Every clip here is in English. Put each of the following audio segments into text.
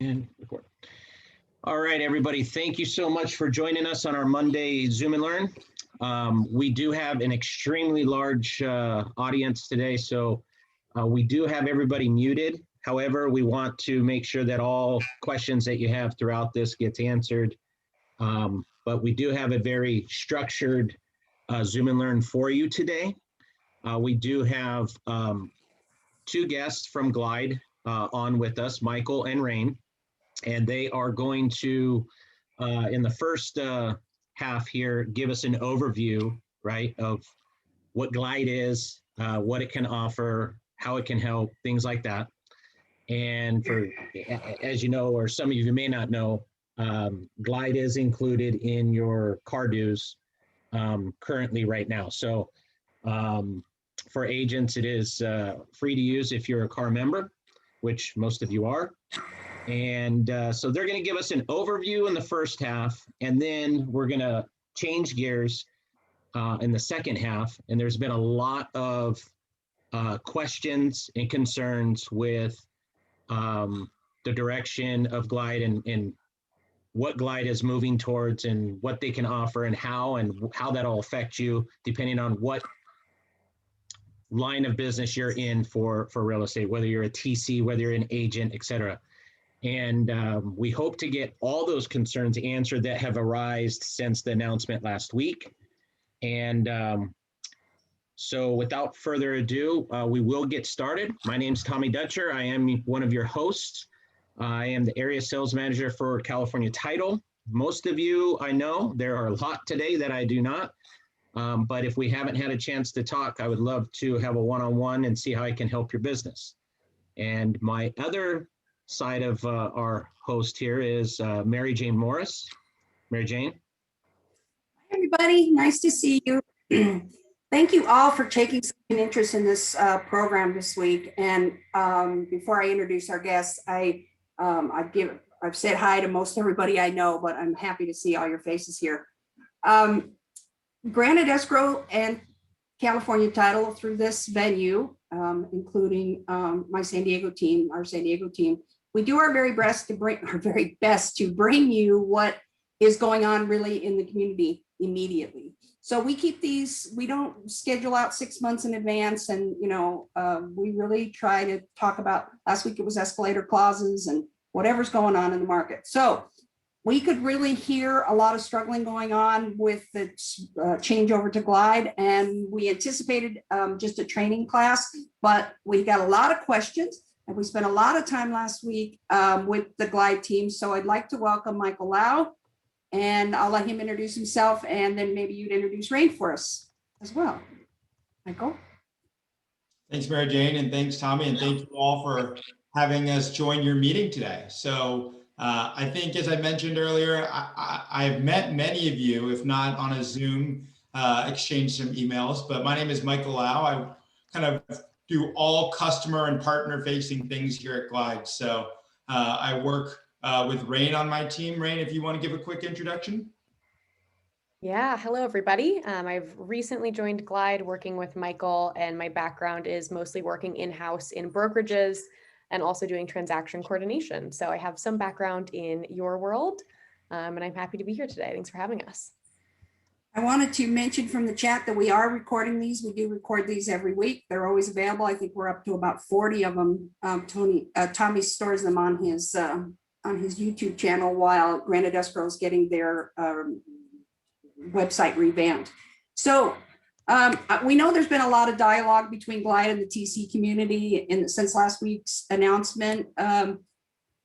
And record. All right, everybody. Thank you so much for joining us on our Monday Zoom and Learn. We do have an extremely large audience today, so we do have everybody muted. However, we want to make sure that all questions that you have throughout this gets answered. But we do have a very structured Zoom and Learn for you today. We do have two guests from Glide on with us, Michael and Raine, and they are going to, in the first half here, give us an overview, right, of what Glide is, what it can offer, how it can help, things like that. And for, as you know, or some of you may not know, Glide is included in your car dues currently right now. So for agents, it is free to use if you're a car member, which most of you are. And so they're going to give us an overview in the first half, and then we're going to change gears in the second half. And there's been a lot of questions and concerns with the direction of Glide and what Glide is moving towards and what they can offer and how that'll affect you depending on what line of business you're in for real estate, whether you're a TC, whether you're an agent, et cetera. And we hope to get all those concerns answered that have arisen since the announcement last week. And so without further ado, we will get started. My name's Tommy Dutcher. I am one of your hosts. I am the area sales manager for California Title. Most of you I know, there are a lot today that I do not. But if we haven't had a chance to talk, I would love to have a one-on-one and see how I can help your business. And my other side of our host here is Mary Jane Morris. Mary Jane. Hi, everybody. Nice to see you. Thank you all for taking such an interest in this program this week. And before I introduce our guests, I've said hi to most everybody I know, but I'm happy to see all your faces here. Granted Escrow and California Title through this venue, including my San Diego team, our San Diego team, we do our very best to bring you what is going on really in the community immediately. So we keep these, we don't schedule out 6 months in advance, and we really try to talk about, last week it was escalator clauses and whatever's going on in the market. So we could really hear a lot of struggling going on with the change over to Glide, and we anticipated just a training class, but we got a lot of questions, and we spent a lot of time last week with the Glide team. So I'd like to welcome Michael Lau, and I'll let him introduce himself, and then maybe you'd introduce Raine for us as well. Michael? Thanks, Mary Jane, and thanks, Tommy, and thank you all for having us join your meeting today. So I think, as I mentioned earlier, I've met many of you, if not on a Zoom, exchanged some emails, but my name is Michael Lau. I kind of do all customer and partner facing things here at Glide. So I work with Raine on my team. Raine, if you want to give a quick introduction. Yeah, hello everybody. I've recently joined Glide working with Michael, and my background is mostly working in-house in brokerages and also doing transaction coordination. So I have some background in your world, and I'm happy to be here today. Thanks for having us. I wanted to mention from the chat that we are recording these. We do record these every week. They're always available. I think we're up to about 40 of them. Tommy stores them on his YouTube channel while Granted Escrow is getting their website revamped. So we know there's been a lot of dialogue between Glide and the TC community since last week's announcement.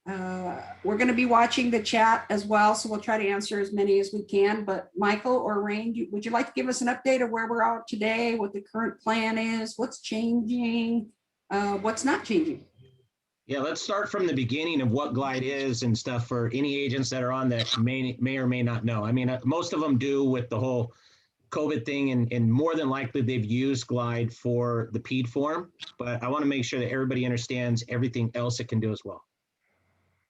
We're going to be watching the chat as well, so we'll try to answer as many as we can. But Michael or Raine, would you like to give us an update of where we're at today, what the current plan is, what's changing, what's not changing? Yeah, let's start from the beginning of what Glide is and stuff for any agents that are on that may or may not know. I mean, most of them do with the whole COVID thing, and more than likely they've used Glide for the PED form, but I want to make sure that everybody understands everything else it can do as well.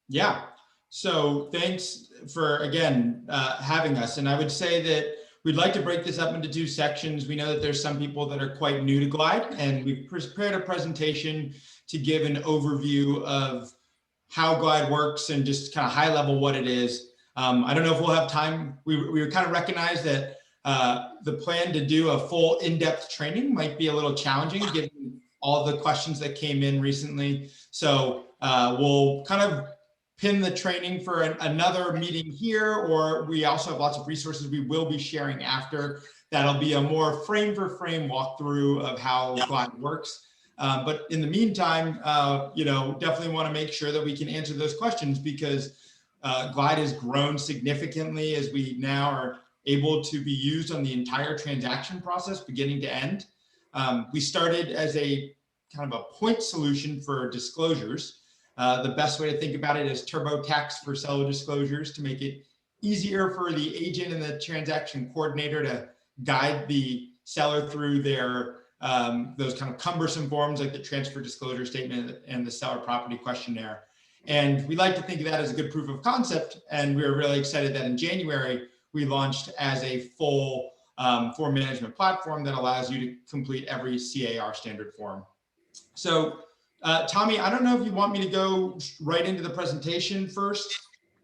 Yeah, so thanks for, again, having us. And I would say that we'd like to break this up into two sections. We know that there's some people that are quite new to Glide, and we've prepared a presentation to give an overview of how Glide works and just kind of high level what it is. I don't know if we'll have time. We kind of recognize that the plan to do a full in-depth training might be a little challenging given all the questions that came in recently. So we'll kind of pin the training for another meeting here, or we also have lots of resources we will be sharing after. That'll be a more frame for frame walkthrough of how Glide works. But in the meantime, definitely want to make sure that we can answer those questions, because Glide has grown significantly as we now are able to be used on the entire transaction process, beginning to end. We started as a kind of a point solution for disclosures. The best way to think about it is TurboTax for seller disclosures, to make it easier for the agent and the transaction coordinator to guide the seller through their those kind of cumbersome forms like the transfer disclosure statement and the seller property questionnaire. And we like to think of that as a good proof of concept. And we were really excited that in January, we launched as a full form management platform that allows you to complete every CAR standard form. So Tommy, I don't know if you want me to go right into the presentation first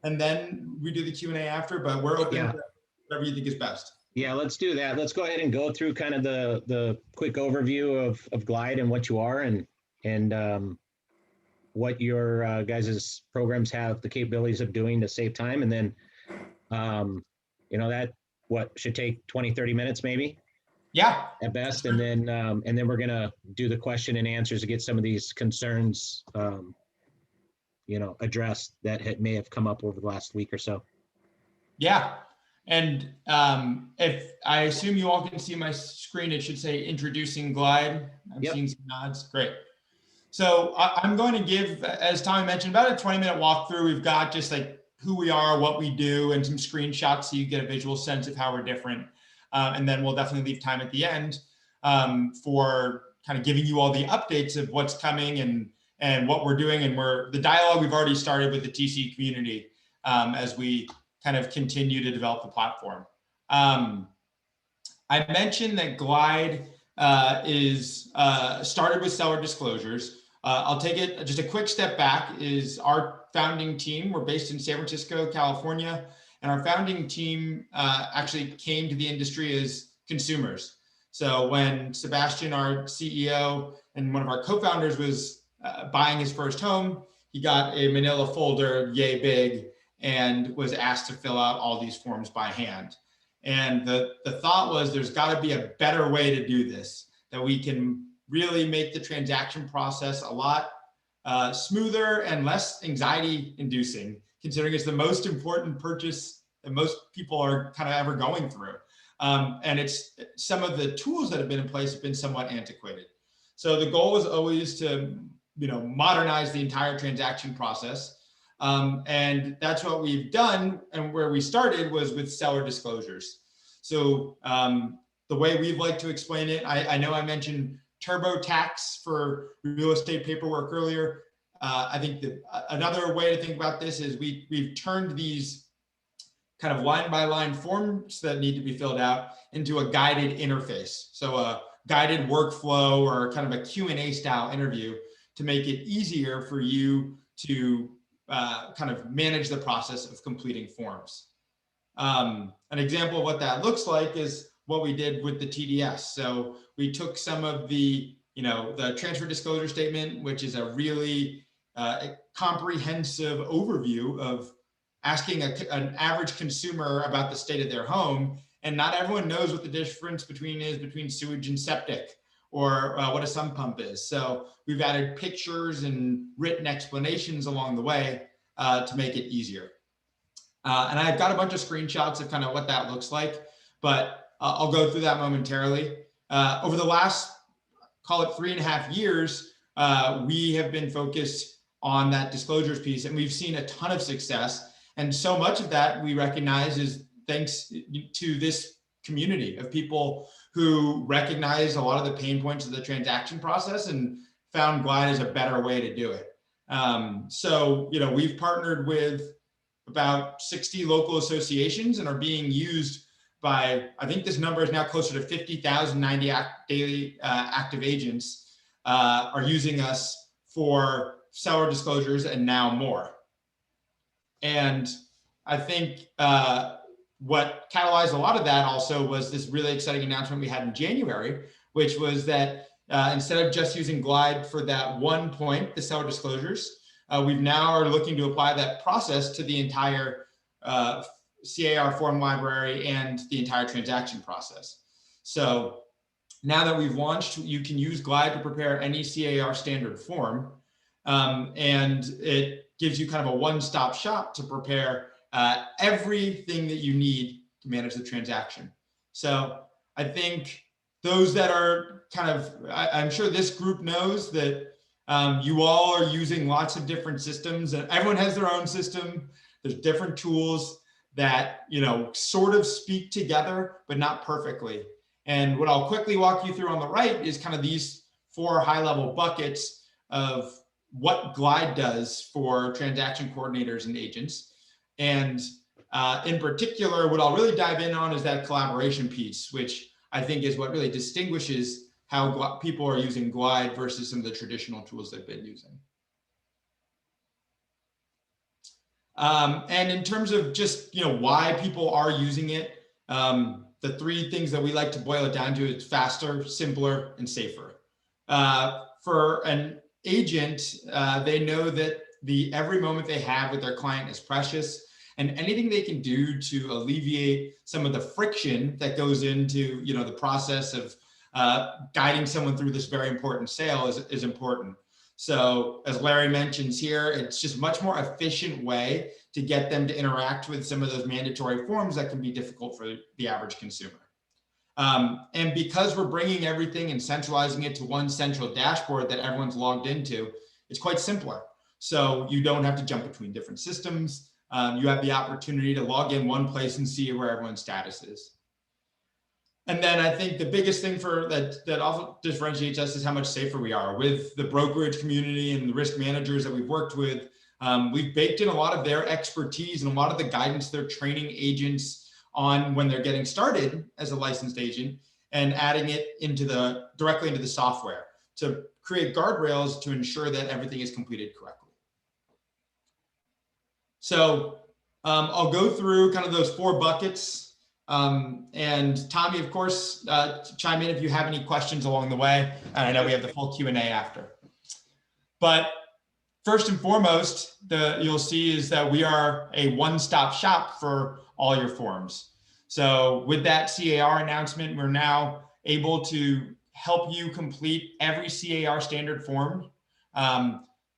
and then we do the Q&A after, but we're open to whatever you think is best. Yeah, let's do that. Let's go ahead and go through kind of the quick overview of Glide and what you are and what your guys' programs have the capabilities of doing to save time. And then, that should take 20, 30 minutes maybe? Yeah. At best. And then we're going to do the question and answers to get some of these concerns, addressed that may have come up over the last week or so. Yeah. And if I assume you all can see my screen, it should say introducing Glide. I'm seeing some nods. Great. So I'm going to give, as Tommy mentioned, about a 20-minute walkthrough. We've got just like who we are, what we do, and some screenshots so you get a visual sense of how we're different. And then we'll definitely leave time at the end for kind of giving you all the updates of what's coming and what we're doing. And the dialogue we've already started with the TC community as we kind of continue to develop the platform. I mentioned that Glide is started with seller disclosures. I'll take it just a quick step back. Is our founding team, we're based in San Francisco, California, and our founding team actually came to the industry as consumers. So when Sebastian, our CEO, and one of our co-founders was buying his first home, he got a manila folder yay big and was asked to fill out all these forms by hand. And the thought was there's got to be a better way to do this, that we can really make the transaction process a lot smoother and less anxiety inducing, considering it's the most important purchase that most people are kind of ever going through. And it's some of the tools that have been in place have been somewhat antiquated. So the goal was always to modernize the entire transaction process. And that's what we've done. And where we started was with seller disclosures. So the way we've liked to explain it, I know I mentioned TurboTax for real estate paperwork earlier. I think that another way to think about this is we've turned these kind of line by line forms that need to be filled out into a guided interface. So a guided workflow or kind of a Q&A style interview to make it easier for you to kind of manage the process of completing forms. An example of what that looks like is what we did with the TDS. So we took some of the transfer disclosure statement, which is a really comprehensive overview of asking an average consumer about the state of their home. And not everyone knows what the difference between sewage and septic, or what a sump pump is. So we've added pictures and written explanations along the way to make it easier. And I've got a bunch of screenshots of kind of what that looks like, but I'll go through that momentarily. Over the last, call it 3.5 years, we have been focused on that disclosures piece, and we've seen a ton of success. And so much of that we recognize is thanks to this community of people who recognize a lot of the pain points of the transaction process and found Glide as a better way to do it. So, we've partnered with about 60 local associations and are being used by, I think this number is now closer to 50,000 daily active agents are using us for seller disclosures and now more. And I think what catalyzed a lot of that also was this really exciting announcement we had in January, which was that instead of just using Glide for that one point, the seller disclosures, we've now are looking to apply that process to the entire CAR form library and the entire transaction process. So now that we've launched, you can use Glide to prepare any CAR standard form, and it gives you kind of a one-stop shop to prepare everything that you need to manage the transaction. So I think those that are kind of, I'm sure this group knows that you all are using lots of different systems, and everyone has their own system. There's different tools that, you know, sort of speak together, but not perfectly. And what I'll quickly walk you through on the right is kind of these 4 high-level buckets of what Glide does for transaction coordinators and agents. And in particular, what I'll really dive in on is that collaboration piece, which I think is what really distinguishes how people are using Glide versus some of the traditional tools they've been using. And in terms of just, you know, why people are using it, the 3 things that we like to boil it down to is faster, simpler, and safer. For an agent, they know that every moment they have with their client is precious, and anything they can do to alleviate some of the friction that goes into, you know, the process of guiding someone through this very important sale is important. So as Larry mentions here, it's just a much more efficient way to get them to interact with some of those mandatory forms that can be difficult for the average consumer. And because we're bringing everything and centralizing it to one central dashboard that everyone's logged into, it's quite simpler. So you don't have to jump between different systems. You have the opportunity to log in one place and see where everyone's status is. And then I think the biggest thing that also differentiates us is how much safer we are with the brokerage community and the risk managers that we've worked with. We've baked in a lot of their expertise and a lot of the guidance they're training agents on when they're getting started as a licensed agent, and adding it directly into the software to create guardrails to ensure that everything is completed correctly. So I'll go through kind of those 4 buckets. And Tommy, of course, chime in if you have any questions along the way. And I know we have the full Q&A after. But first and foremost, you'll see is that we are a one-stop shop for all your forms. So with that CAR announcement, we're now able to help you complete every CAR standard form.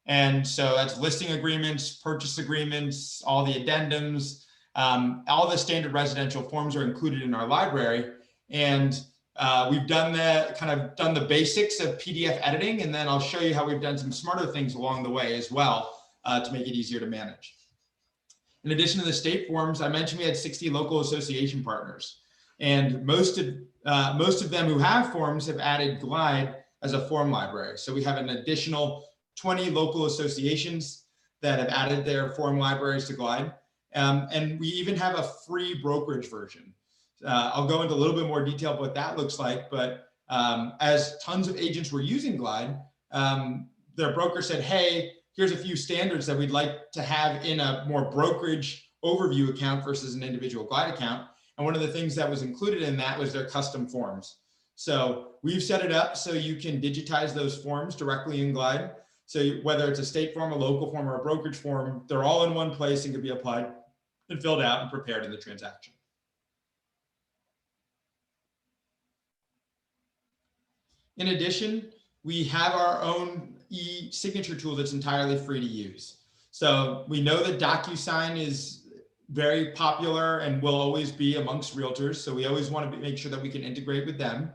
And so that's listing agreements, purchase agreements, all the addendums, all the standard residential forms are included in our library. And we've done the basics of PDF editing, and then I'll show you how we've done some smarter things along the way as well to make it easier to manage. In addition to the state forms, I mentioned we had 60 local association partners, and most of them who have forms have added Glide as a form library. So we have an additional 20 local associations that have added their form libraries to Glide. And we even have a free brokerage version. I'll go into a little bit more detail of what that looks like, but as tons of agents were using Glide, their broker said, hey, here's a few standards that we'd like to have in a more brokerage overview account versus an individual Glide account. And one of the things that was included in that was their custom forms. So we've set it up so you can digitize those forms directly in Glide. So whether it's a state form, a local form, or a brokerage form, they're all in one place and can be applied and filled out and prepared in the transaction. In addition, we have our own e-signature tool that's entirely free to use. So we know that DocuSign is very popular and will always be amongst realtors. So we always want to make sure that we can integrate with them.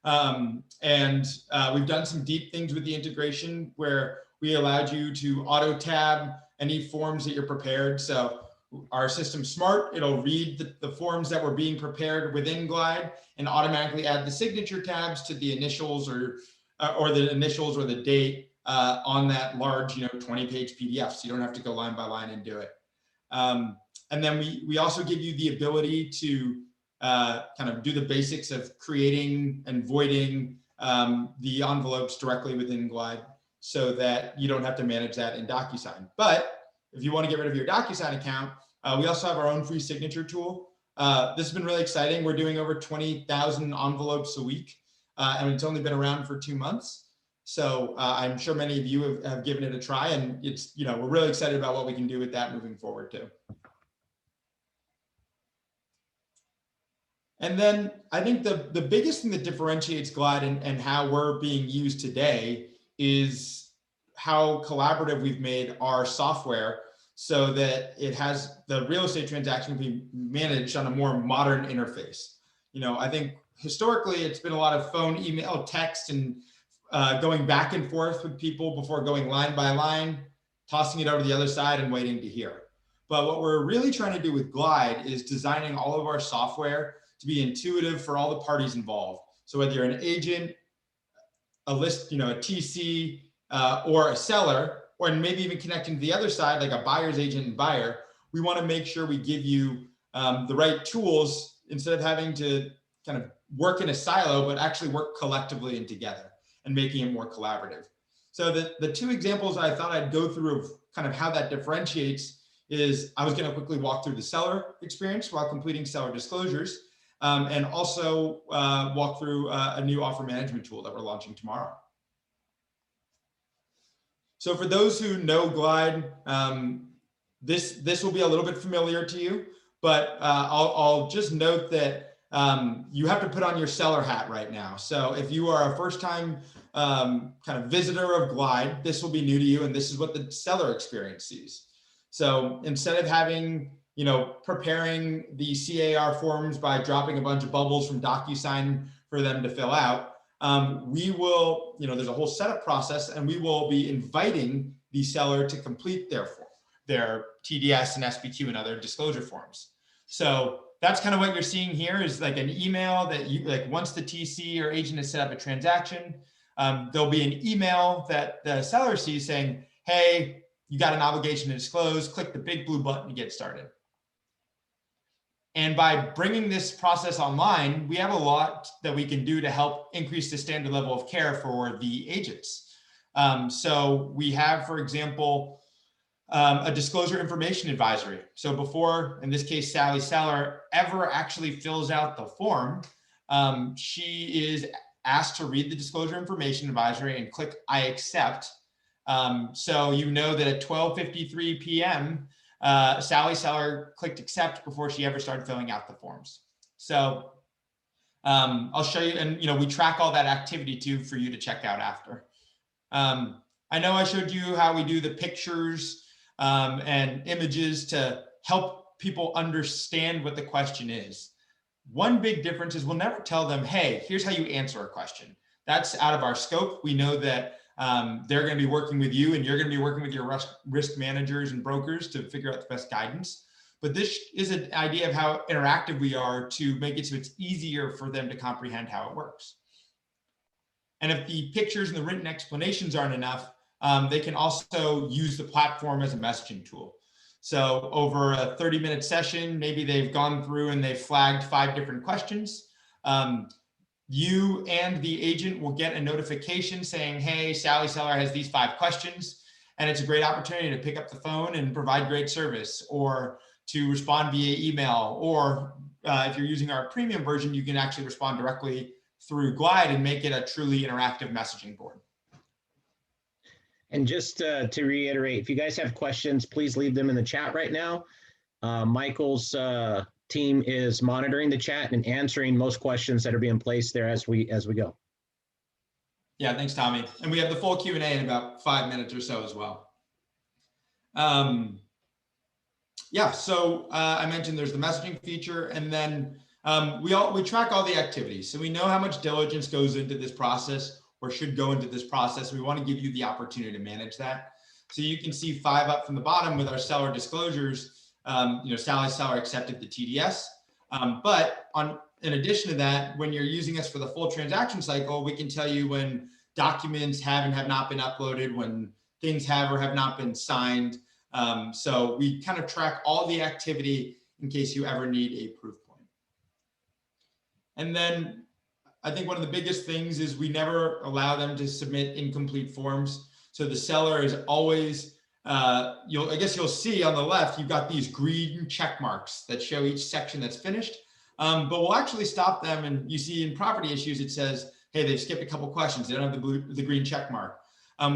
We've done some deep things with the integration where we allowed you to auto tab any forms that you're prepared. So our system's smart. It'll read the forms that were being prepared within Glide and automatically add the signature tabs to the initials or the date on that large, 20-page PDF. So you don't have to go line by line and do it. And then we also give you the ability to kind of do the basics of creating and voiding the envelopes directly within Glide. so that you don't have to manage that in DocuSign. But if you want to get rid of your DocuSign account, we also have our own free signature tool. This has been really exciting. We're doing over 20,000 envelopes a week, and it's only been around for 2 months. So I'm sure many of you have given it a try, and it's, you know, we're really excited about what we can do with that moving forward too. And then I think the biggest thing that differentiates Glide and how we're being used today is how collaborative we've made our software so that it has the real estate transaction be managed on a more modern interface. You know, I think historically it's been a lot of phone, email, text, and going back and forth with people before going line by line, tossing it over to the other side and waiting to hear. But what we're really trying to do with Glide is designing all of our software to be intuitive for all the parties involved. So whether you're an agent, a list, you know, a TC, or a seller, or maybe even connecting to the other side, like a buyer's agent and buyer, we want to make sure we give you the right tools instead of having to kind of work in a silo, but actually work collectively and together and making it more collaborative. So the two examples I thought I'd go through of kind of how that differentiates is I was going to quickly walk through the seller experience while completing seller disclosures, and also walk through a new offer management tool that we're launching tomorrow. So for those who know Glide, this will be a little bit familiar to you, but I'll just note that you have to put on your seller hat right now. So if you are a first-time kind of visitor of Glide, this will be new to you, and this is what the seller experience sees. So instead of having, you know, preparing the CAR forms by dropping a bunch of bubbles from DocuSign for them to fill out, we will, you know, there's a whole setup process, and we will be inviting the seller to complete their TDS and SBQ and other disclosure forms. So that's kind of what you're seeing here is like an email that you, like once the TC or agent has set up a transaction, there'll be an email that the seller sees saying, hey, you got an obligation to disclose, click the big blue button to get started. And by bringing this process online, we have a lot that we can do to help increase the standard level of care for the agents. So we have, for example, a disclosure information advisory. So before, in this case, Sally Seller ever actually fills out the form, she is asked to read the disclosure information advisory and click I accept. So you know that at 12:53 p.m., Sally Seller clicked accept before she ever started filling out the forms. So I'll show you, and you know, we track all that activity too for you to check out after. I know I showed you how we do the pictures and images to help people understand what the question is. One big difference is we'll never tell them, hey, here's how you answer a question. That's out of our scope. We know that they're going to be working with you, and you're going to be working with your risk managers and brokers to figure out the best guidance. But this is an idea of how interactive we are to make it so it's easier for them to comprehend how it works. And if the pictures and the written explanations aren't enough, they can also use the platform as a messaging tool. So over a 30-minute session, maybe they've gone through and they've flagged 5 different questions. You and the agent will get a notification saying, hey, Sally Seller has these 5 questions. And it's a great opportunity to pick up the phone and provide great service, or to respond via email. Or if you're using our premium version, you can actually respond directly through Glide and make it a truly interactive messaging board. And just to reiterate, if you guys have questions, please leave them in the chat right now. Michael's team is monitoring the chat and answering most questions that are being placed there as we go. Yeah, thanks, Tommy. And we have the full Q&A in about 5 minutes or so as well. Yeah, so I mentioned there's the messaging feature, and then we track all the activities. So we know how much diligence goes into this process or should go into this process. We want to give you the opportunity to manage that. So you can see 5 up from the bottom with our seller disclosures. You know, Sally Seller accepted the TDS. But in addition to that, when you're using us for the full transaction cycle, we can tell you when documents have and have not been uploaded, when things have or have not been signed. So we kind of track all the activity in case you ever need a proof point. And then I think one of the biggest things is we never allow them to submit incomplete forms. So So the seller is always, I guess you'll see on the left, you've got these green check marks that show each section that's finished. But we'll actually stop them, and you see in property issues, it says, hey, they've skipped a couple questions. They don't have the green check mark.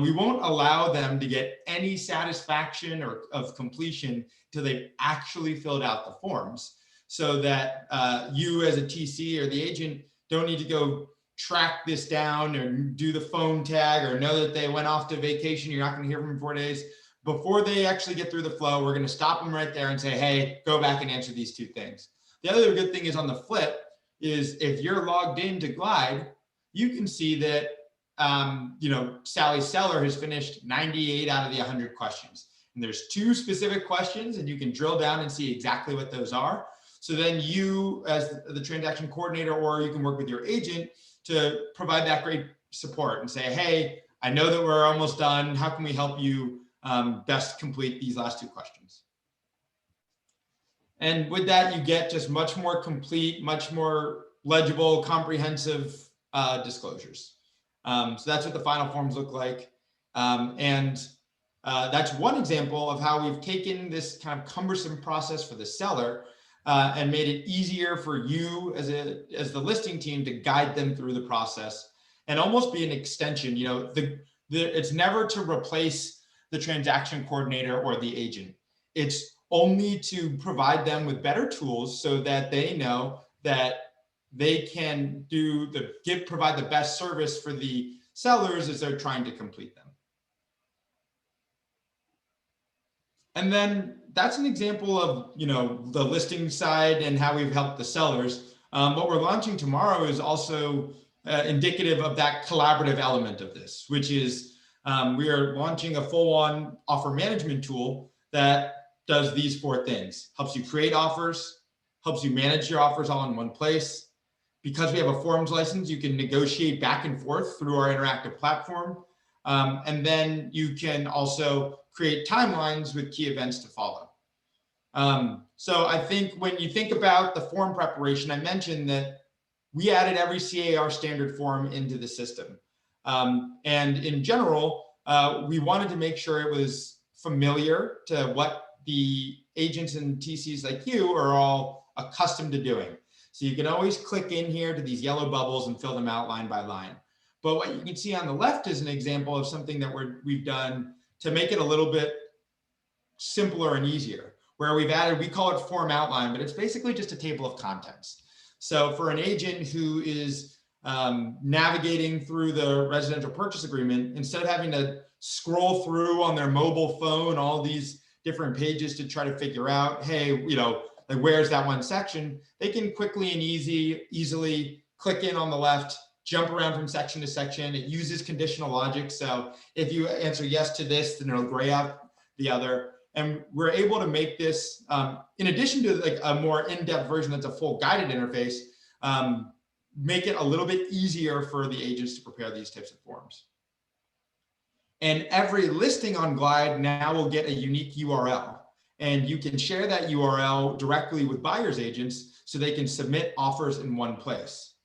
We won't allow them to get any satisfaction or of completion till they've actually filled out the forms, so that you as a TC or the agent don't need to go track this down or do the phone tag or know that they went off to vacation. You're not going to hear from them in 4 days. Before they actually get through the flow, we're going to stop them right there and say, hey, go back and answer these 2 things. The other good thing is on the flip is if you're logged into Glide, you can see that Sally's seller has finished 98 out of the 100 questions. And there's 2 specific questions, and you can drill down and see exactly what those are. So then you, as the transaction coordinator, or you can work with your agent to provide that great support and say, hey, I know that we're almost done. How can we help you best complete these last 2 questions? And with that, you get just much more complete, much more legible, comprehensive disclosures. So that's what the final forms look like. That's one example of how we've taken this kind of cumbersome process for the seller and made it easier for you as the listing team to guide them through the process and almost be an extension. It's never to replace the transaction coordinator or the agent. It's only to provide them with better tools so that they know that they can provide the best service for the sellers as they're trying to complete them. And then that's an example of, the listing side and how we've helped the sellers. What we're launching tomorrow is also indicative of that collaborative element of this, which is we are launching a full-on offer management tool that does these 4 things. Helps you create offers, helps you manage your offers all in one place. Because we have a forms license, you can negotiate back and forth through our interactive platform. And then you can also create timelines with key events to follow. So I think when you think about the form preparation, I mentioned that we added every CAR standard form into the system. And in general, we wanted to make sure it was familiar to what the agents and TCs like you are all accustomed to doing. So you can always click in here to these yellow bubbles and fill them out line by line. But what you can see on the left is an example of something that we've done to make it a little bit simpler and easier, where we've added, we call it form outline, but it's basically just a table of contents. So for an agent who is navigating through the residential purchase agreement, instead of having to scroll through on their mobile phone all these different pages to try to figure out, hey, like where's that one section, they can quickly and easily click in on the left, jump around from section to section. It uses conditional logic. So if you answer yes to this, then it'll gray out the other. And we're able to make this, in addition to like a more in-depth version that's a full guided interface, make it a little bit easier for the agents to prepare these types of forms. And every listing on Glide now will get a unique URL. And you can share that URL directly with buyer's agents so they can submit offers in one place.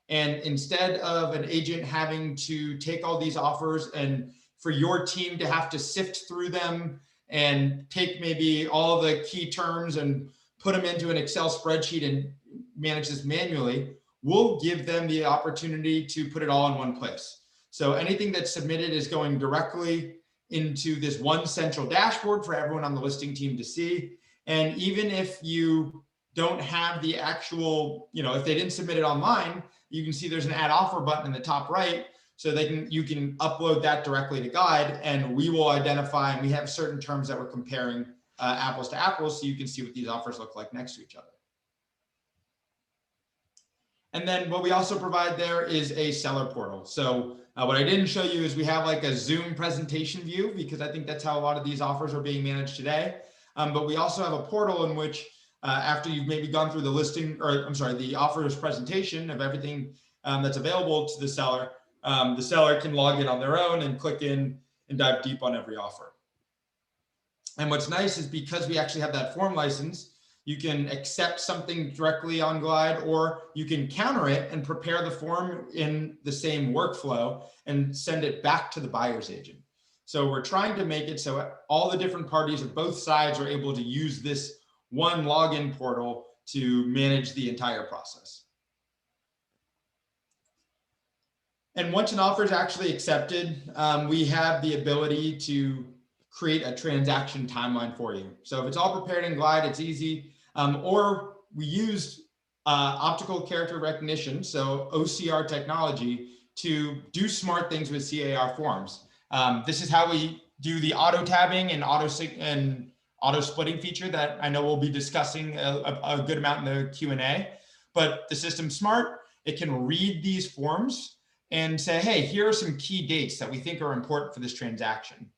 And instead of an agent having to take all these offers and for your team to have to sift through them and take maybe all the key terms and put them into an Excel spreadsheet and manage this manually, we'll give them the opportunity to put it all in one place. So anything that's submitted is going directly into this one central dashboard for everyone on the listing team to see. And even if you don't have the actual, if they didn't submit it online, you can see there's an add offer button in the top right. So you can upload that directly to Glide, and we will identify, and we have certain terms that we're comparing apples to apples, so you can see what these offers look like next to each other. And then what we also provide there is a seller portal. So what I didn't show you is we have like a Zoom presentation view, because I think that's how a lot of these offers are being managed today. But we also have a portal in which after you've maybe gone through the offers presentation of everything that's available to the seller can log in on their own and click in and dive deep on every offer. And what's nice is because we actually have that form license, you can accept something directly on Glide, or you can counter it and prepare the form in the same workflow and send it back to the buyer's agent. So we're trying to make it so all the different parties of both sides are able to use this one login portal to manage the entire process. And once an offer is actually accepted, we have the ability to create a transaction timeline for you. So if it's all prepared in Glide, it's easy. Or we use optical character recognition, so OCR technology, to do smart things with CAR forms. This is how we do the auto tabbing and auto splitting feature that I know we'll be discussing a good amount in the Q&A. But the system's smart. It can read these forms and say, hey, here are some key dates that we think are important for this transaction.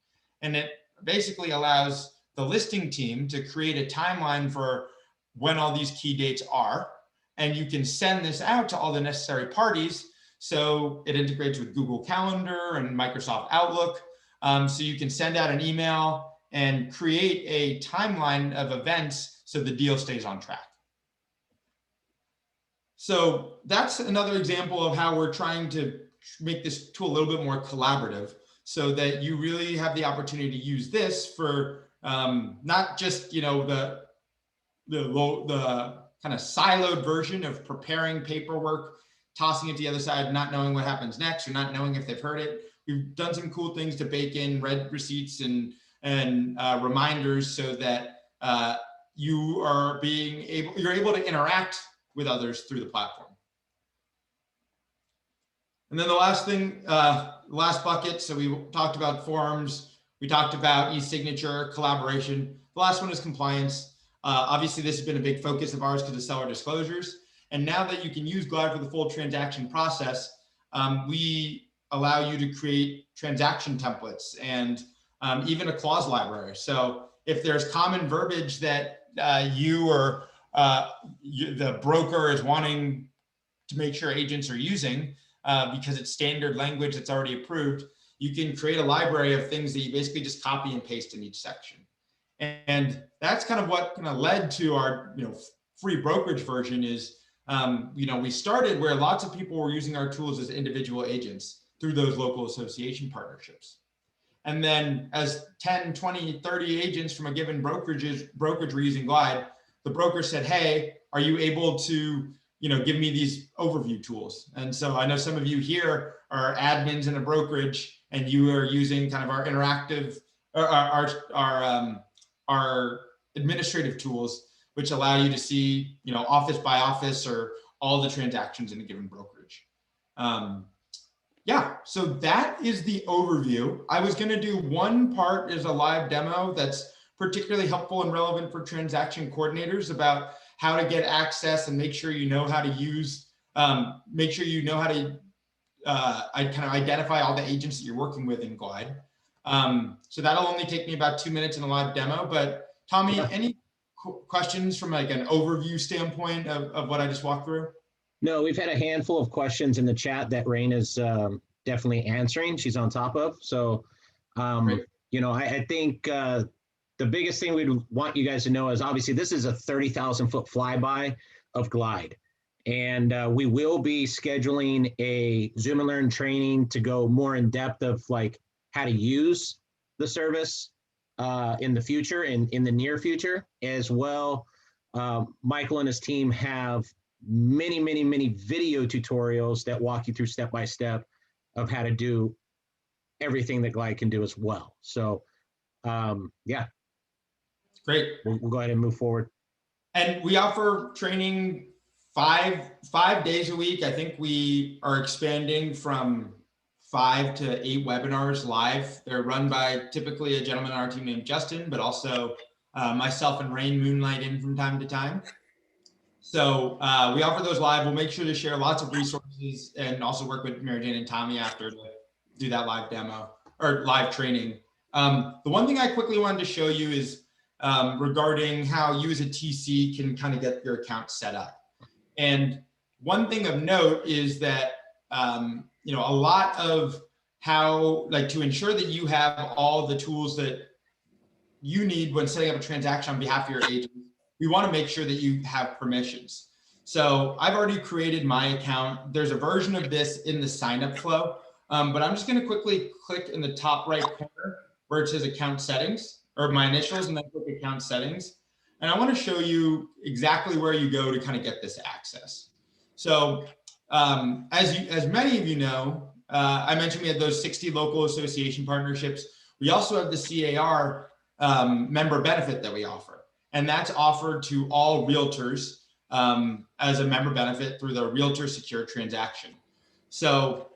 And it basically allows the listing team to create a timeline for when all these key dates are. And you can send this out to all the necessary parties. So it integrates with Google Calendar and Microsoft Outlook. So you can send out an email and create a timeline of events so the deal stays on track. So that's another example of how we're trying to make this tool a little bit more collaborative so that you really have the opportunity to use this for not just, you know, the kind of siloed version of preparing paperwork, tossing it to the other side, not knowing what happens next or not knowing if they've heard it. We've done some cool things to bake in read receipts and reminders so that you're able to interact with others through the platform. And then the last thing, last bucket. So we talked about forms. We talked about e-signature, collaboration. The last one is compliance. Obviously, this has been a big focus of ours because of seller disclosures. And now that you can use Glide for the full transaction process, we allow you to create transaction templates and even a clause library. So if there's common verbiage that you or the broker is wanting to make sure agents are using because it's standard language that's already approved, you can create a library of things that you basically just copy and paste in each section. And that's kind of what kind of led to our free brokerage version is, we started where lots of people were using our tools as individual agents through those local association partnerships. And then as 10, 20, 30 agents from a given brokerage were using Glide, the broker said, hey, are you able to give me these overview tools? And so I know some of you here are admins in a brokerage and you are using kind of our interactive, our administrative tools, which allow you to see, office by office or all the transactions in a given brokerage. Yeah, so that is the overview. I was going to do one part as a live demo that's particularly helpful and relevant for transaction coordinators about how to get access and make sure you know how to use, make sure you know how to kind of identify all the agents that you're working with in Glide. So that'll only take me about 2 minutes in a live demo, but Tommy, any questions from like an overview standpoint of what I just walked through? No, we've had a handful of questions in the chat that Raine is definitely answering. She's on top of. So, I think the biggest thing we'd want you guys to know is obviously this is a 30,000 foot flyby of Glide. And we will be scheduling a Zoom and Learn training to go more in depth of like how to use the service in the future and in the near future as well. Michael and his team have many video tutorials that walk you through step-by-step of how to do everything that Glide can do as well. So yeah. Great. We'll go ahead and move forward. And we offer training five days a week. I think we are expanding from 5 to 8 webinars live. They're run by typically a gentleman on our team named Justin, but also myself and Raine moonlight in from time to time. So we offer those live. We'll make sure to share lots of resources and also work with Mary Jane and Tommy after to do that live demo or live training. The one thing I quickly wanted to show you is regarding how you as a TC can kind of get your account set up. And one thing of note is that, a lot of how, like, to ensure that you have all the tools that you need when setting up a transaction on behalf of your agent, we want to make sure that you have permissions. So I've already created my account. There's a version of this in the sign up flow. But I'm just going to quickly click in the top right corner where it says account settings, or my initials, and then click account settings. And I want to show you exactly where you go to kind of get this access. So as many of you know, I mentioned we had those 60 local association partnerships. We also have the CAR member benefit that we offer. And that's offered to all realtors as a member benefit through the Realtor Secure transaction. So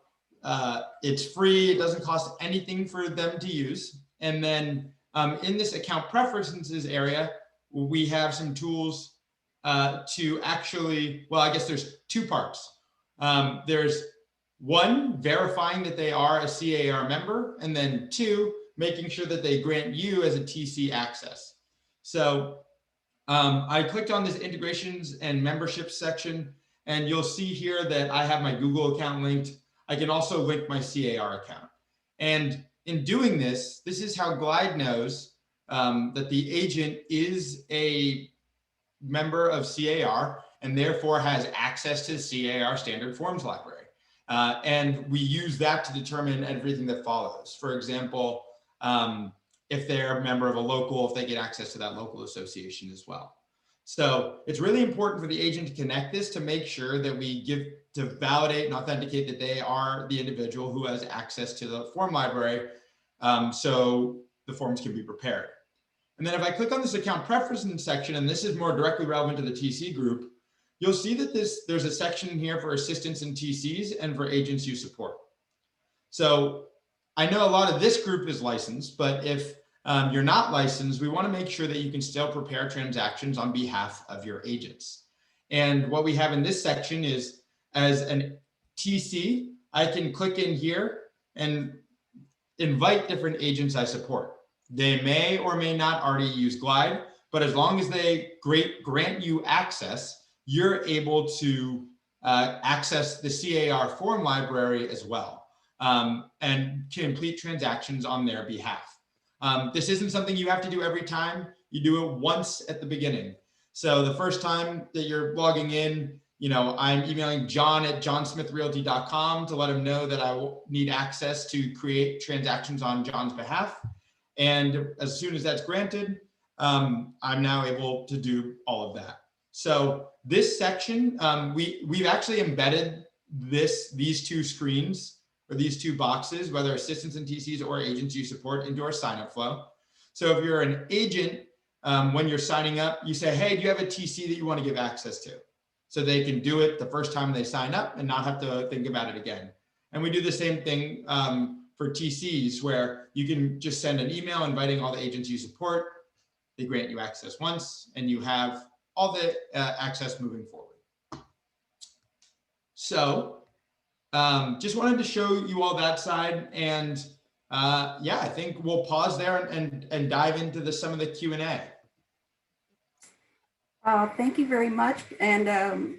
it's free. It doesn't cost anything for them to use. And then in this account preferences area, we have some tools to actually, well, I guess there's two parts. There's one, verifying that they are a CAR member, and then two, making sure that they grant you as a TC access. So I clicked on this integrations and memberships section, and you'll see here that I have my Google account linked. I can also link my CAR account. And in doing this, this is how Glide knows that the agent is a member of CAR and therefore has access to the CAR standard forms library. And we use that to determine everything that follows. For example, if they're a member of a local, if they get access to that local association as well. So it's really important for the agent to connect this to make sure that we to validate and authenticate that they are the individual who has access to the form library, so the forms can be prepared. And then if I click on this account preferences section, and this is more directly relevant to the TC group, you'll see that there's a section here for assistants and TCs and for agents you support. So I know a lot of this group is licensed, but if you're not licensed, we want to make sure that you can still prepare transactions on behalf of your agents. And what we have in this section is, as an TC, I can click in here and invite different agents I support. They may or may not already use Glide, but as long as they grant you access, you're able to access the CAR form library as well, and complete transactions on their behalf. This isn't something you have to do every time. You do it once at the beginning. So the first time that you're logging in, I'm emailing John at johnsmithrealty.com to let him know that I will need access to create transactions on John's behalf. And as soon as that's granted, I'm now able to do all of that. So this section, we've actually embedded these two screens, or these two boxes, whether assistants and TCs or agents you support, into our sign-up flow. So if you're an agent, when you're signing up, you say, hey, do you have a TC that you want to give access to? So they can do it the first time they sign up and not have to think about it again. And we do the same thing for TCs, where you can just send an email inviting all the agents you support. They grant you access once, and you have all the access moving forward. So just wanted to show you all that side. And yeah, I think we'll pause there and dive into some of the Q&A. Thank you very much. And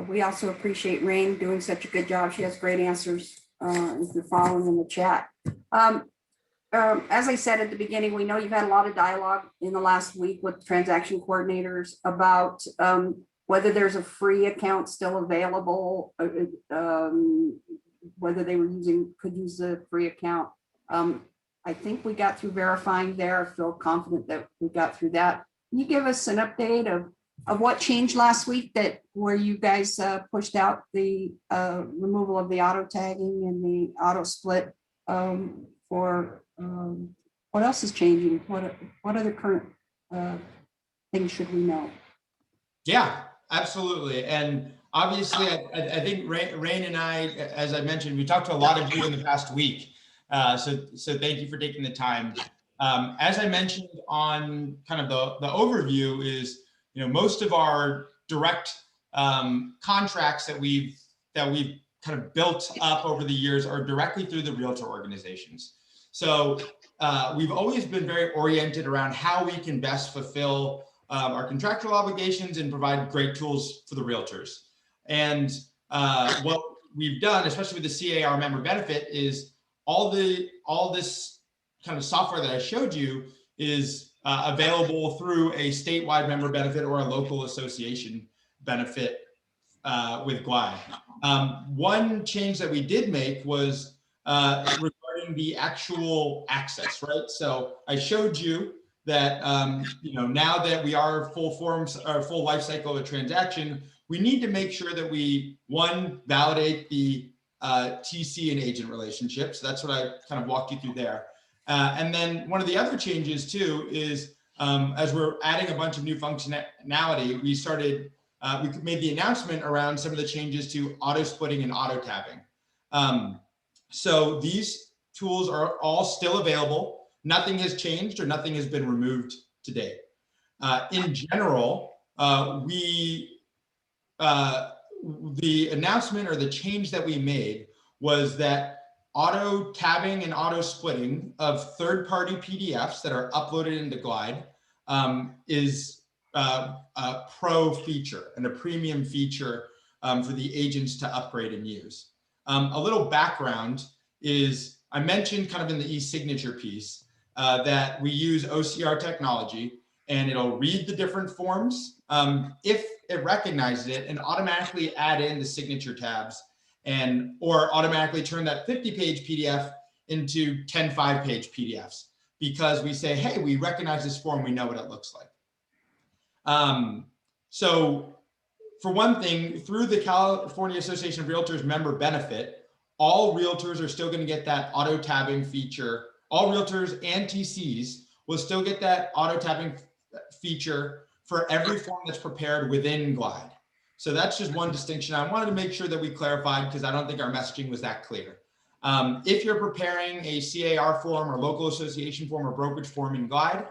we also appreciate Raine doing such a good job. She has great answers if you're following in the chat. As I said at the beginning, we know you've had a lot of dialogue in the last week with transaction coordinators about whether there's a free account still available, whether they could use the free account. I think we got through verifying there. I feel confident that we got through that. Can you give us an update of what changed last week where you guys pushed out the removal of the auto tagging and the auto split for what else is changing? What other current things should we know? Yeah, absolutely. And obviously, I think Raine and I, as I mentioned, we talked to a lot of you in the past week. So thank you for taking the time. As I mentioned on kind of the overview is, most of our direct contracts that we've kind of built up over the years are directly through the realtor organizations. So we've always been very oriented around how we can best fulfill our contractual obligations and provide great tools for the realtors. And what we've done, especially with the CAR member benefit, is all this kind of software that I showed you is available through a statewide member benefit or a local association benefit with Glide. One change that we did make was regarding the actual access, right? So I showed you that now that we are full forms or full life cycle of a transaction, we need to make sure that we, one, validate the TC and agent relationship. So that's what I kind of walked you through there. And then one of the other changes too is as we're adding a bunch of new functionality, we made the announcement around some of the changes to auto splitting and auto tabbing. So these tools are all still available. Nothing has changed or nothing has been removed to date. In general, the announcement or the change that we made was that auto tabbing and auto splitting of third-party PDFs that are uploaded into Glide is a pro feature and a premium feature for the agents to upgrade and use. A little background is I mentioned kind of in the e-signature piece that we use OCR technology and it'll read the different forms if it recognizes it and automatically add in the signature tabs or automatically turn that 50-page PDF into 10 5-page PDFs because we say, hey, we recognize this form, we know what it looks like. So for one thing, through the California Association of Realtors member benefit, all realtors are still going to get that auto tabbing feature. All realtors and TCs will still get that auto tabbing feature for every form that's prepared within Glide. So that's just one distinction. I wanted to make sure that we clarified because I don't think our messaging was that clear. If you're preparing a CAR form or local association form or brokerage form in Glide,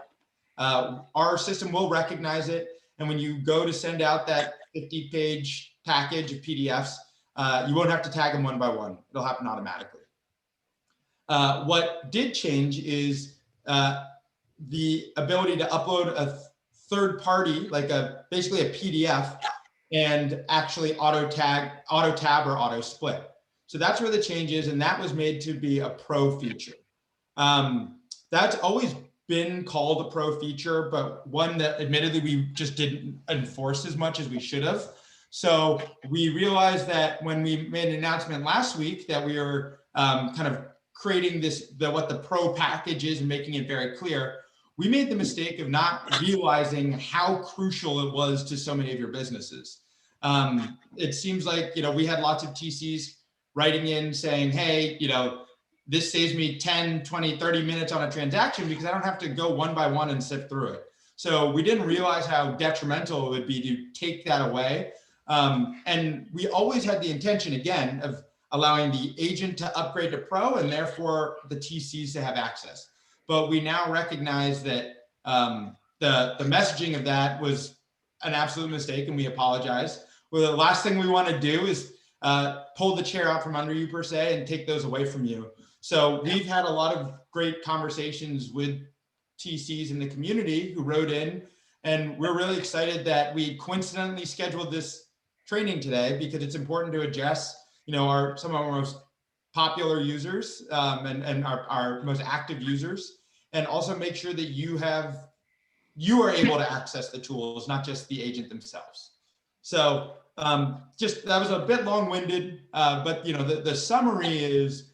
our system will recognize it. And when you go to send out that 50-page package of PDFs, you won't have to tag them one by one. It'll happen automatically. What did change is the ability to upload a third party, like basically a PDF, and actually auto tab or auto split. So that's where the change is, and that was made to be a pro feature. That's always been called a pro feature, but one that admittedly we just didn't enforce as much as we should have. So we realized that when we made an announcement last week that we were kind of creating what the pro package is and making it very clear, we made the mistake of not realizing how crucial it was to so many of your businesses. It seems like, we had lots of TCs writing in saying, hey, this saves me 10, 20, 30 minutes on a transaction because I don't have to go one by one and sift through it. So we didn't realize how detrimental it would be to take that away. And we always had the intention, again, of allowing the agent to upgrade to pro and therefore the TCs to have access. But we now recognize that the messaging of that was an absolute mistake and we apologize. Well, the last thing we want to do is pull the chair out from under you per se and take those away from you. So we've had a lot of great conversations with TCs in the community who wrote in, and we're really excited that we coincidentally scheduled this training today because it's important to address, some of our most popular users and our most active users, and also make sure that you are able to access the tools, not just the agent themselves. So that was a bit long-winded, but the summary is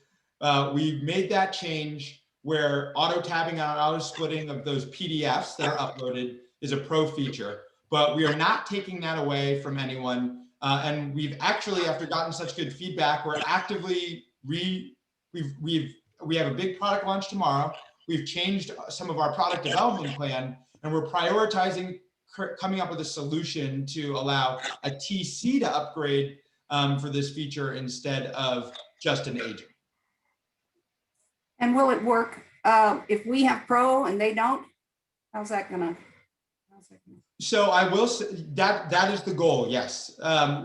we made that change where auto tabbing and auto splitting of those PDFs that are uploaded is a pro feature, but we are not taking that away from anyone. And we've actually, after gotten such good feedback, we're actively we have a big product launch tomorrow. We've changed some of our product development plan, and we're prioritizing coming up with a solution to allow a TC to upgrade for this feature instead of just an agent. And will it work if we have pro and they don't? How's that gonna? So I will say that is the goal. Yes,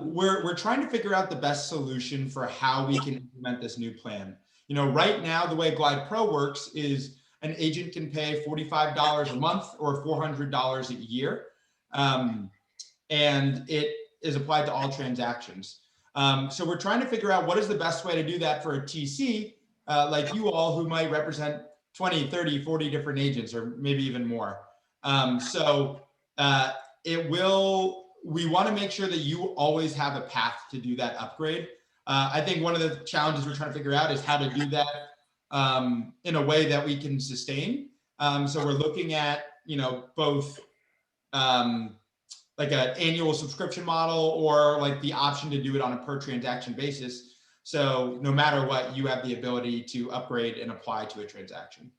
we're trying to figure out the best solution for how we can implement this new plan. Right now the way Glide Pro works is an agent can pay $45 a month or $400 a year, and it is applied to all transactions. So we're trying to figure out what is the best way to do that for a TC like you all who might represent 20, 30, 40 different agents or maybe even more. It will we want to make sure that you always have a path to do that upgrade. I think one of the challenges we're trying to figure out is how to do that in a way that we can sustain. So we're looking at, both like an annual subscription model or like the option to do it on a per transaction basis. So no matter what, you have the ability to upgrade and apply to a transaction.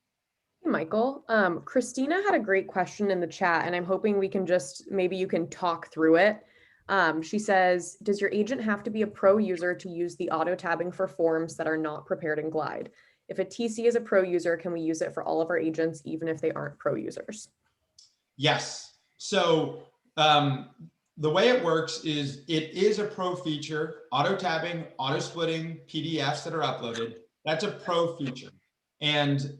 Hey, Michael, Christina had a great question in the chat, and I'm hoping we can maybe you can talk through it. She says, does your agent have to be a pro user to use the auto tabbing for forms that are not prepared in Glide? If a TC is a pro user, can we use it for all of our agents, even if they aren't pro users? Yes. So the way it works is it is a pro feature, auto tabbing, auto splitting PDFs that are uploaded. That's a pro feature. And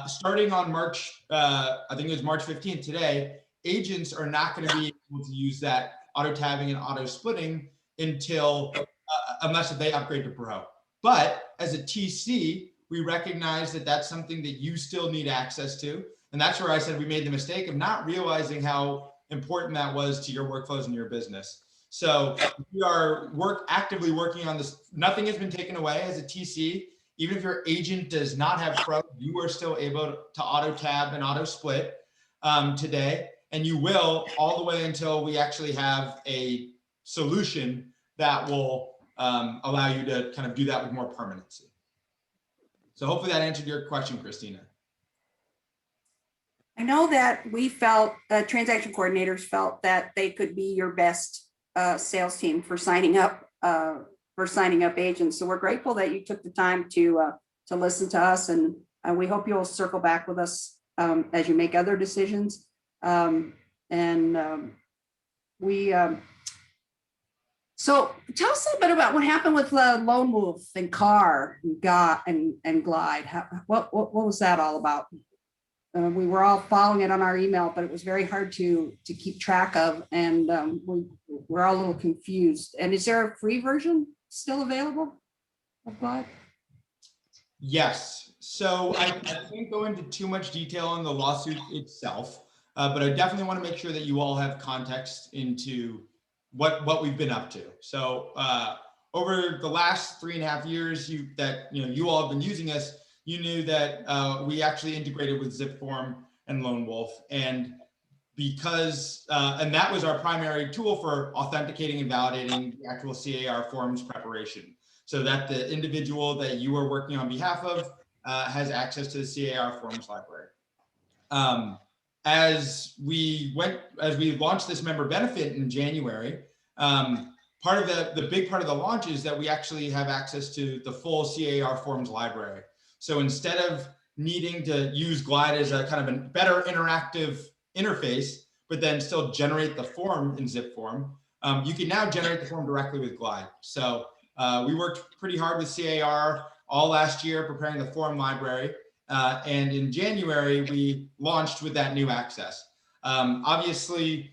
starting on March, I think it was March 15th today, agents are not going to be able to use that auto tabbing and auto splitting until, unless they upgrade to pro. But as a TC, we recognize that that's something that you still need access to. And that's where I said we made the mistake of not realizing how important that was to your workflows and your business. So we are actively working on this. Nothing has been taken away as a TC. Even if your agent does not have pro, you are still able to auto tab and auto split today. And you will all the way until we actually have a solution that will allow you to kind of do that with more permanency. So hopefully that answered your question, Christina. I know that we felt, transaction coordinators felt that they could be your best sales team for signing up agents. So we're grateful that you took the time to listen to us, and we hope you'll circle back with us as you make other decisions. So tell us a little bit about what happened with Lone Wolf and Car and Glide. What was that all about? We were all following it on our email, but it was very hard to keep track of, and we're all a little confused. And is there a free version still available of Glide? Yes. So I can't go into too much detail on the lawsuit itself, but I definitely want to make sure that you all have context into what we've been up to. So over the last 3.5 years, you all have been using us. You knew that we actually integrated with ZipForm and Lone Wolf, and because and that was our primary tool for authenticating and validating the actual CAR forms preparation, so that the individual that you are working on behalf of has access to the CAR forms library. As we launched this member benefit in January, part of the big part of the launch is that we actually have access to the full CAR forms library. So instead of needing to use Glide as a kind of a better interactive interface, but then still generate the form in ZipForm, you can now generate the form directly with Glide. So we worked pretty hard with CAR all last year preparing the form library. And in January, we launched with that new access. Obviously,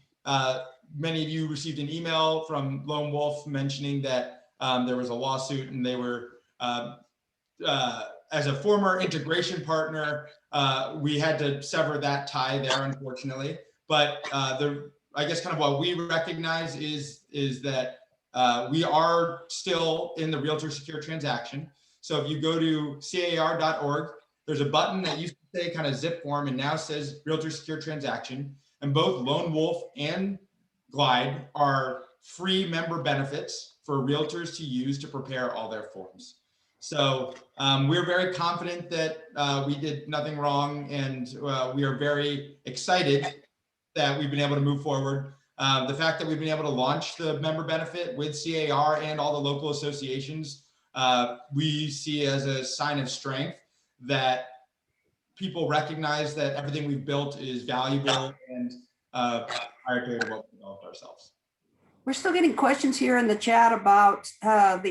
many of you received an email from Lone Wolf mentioning that there was a lawsuit, and they were, as a former integration partner, we had to sever that tie there, unfortunately. But I guess kind of what we recognize is that we are still in the Realtor Secure Transaction. So if you go to car.org, there's a button that used to say kind of ZipForm and now says Realtor Secure Transaction. And both Lone Wolf and Glide are free member benefits for realtors to use to prepare all their forms. So we're very confident that we did nothing wrong, and we are very excited that we've been able to move forward. The fact that we've been able to launch the member benefit with CAR and all the local associations, we see as a sign of strength that people recognize that everything we've built is valuable and proprietary to what we developed ourselves. We're still getting questions here in the chat about how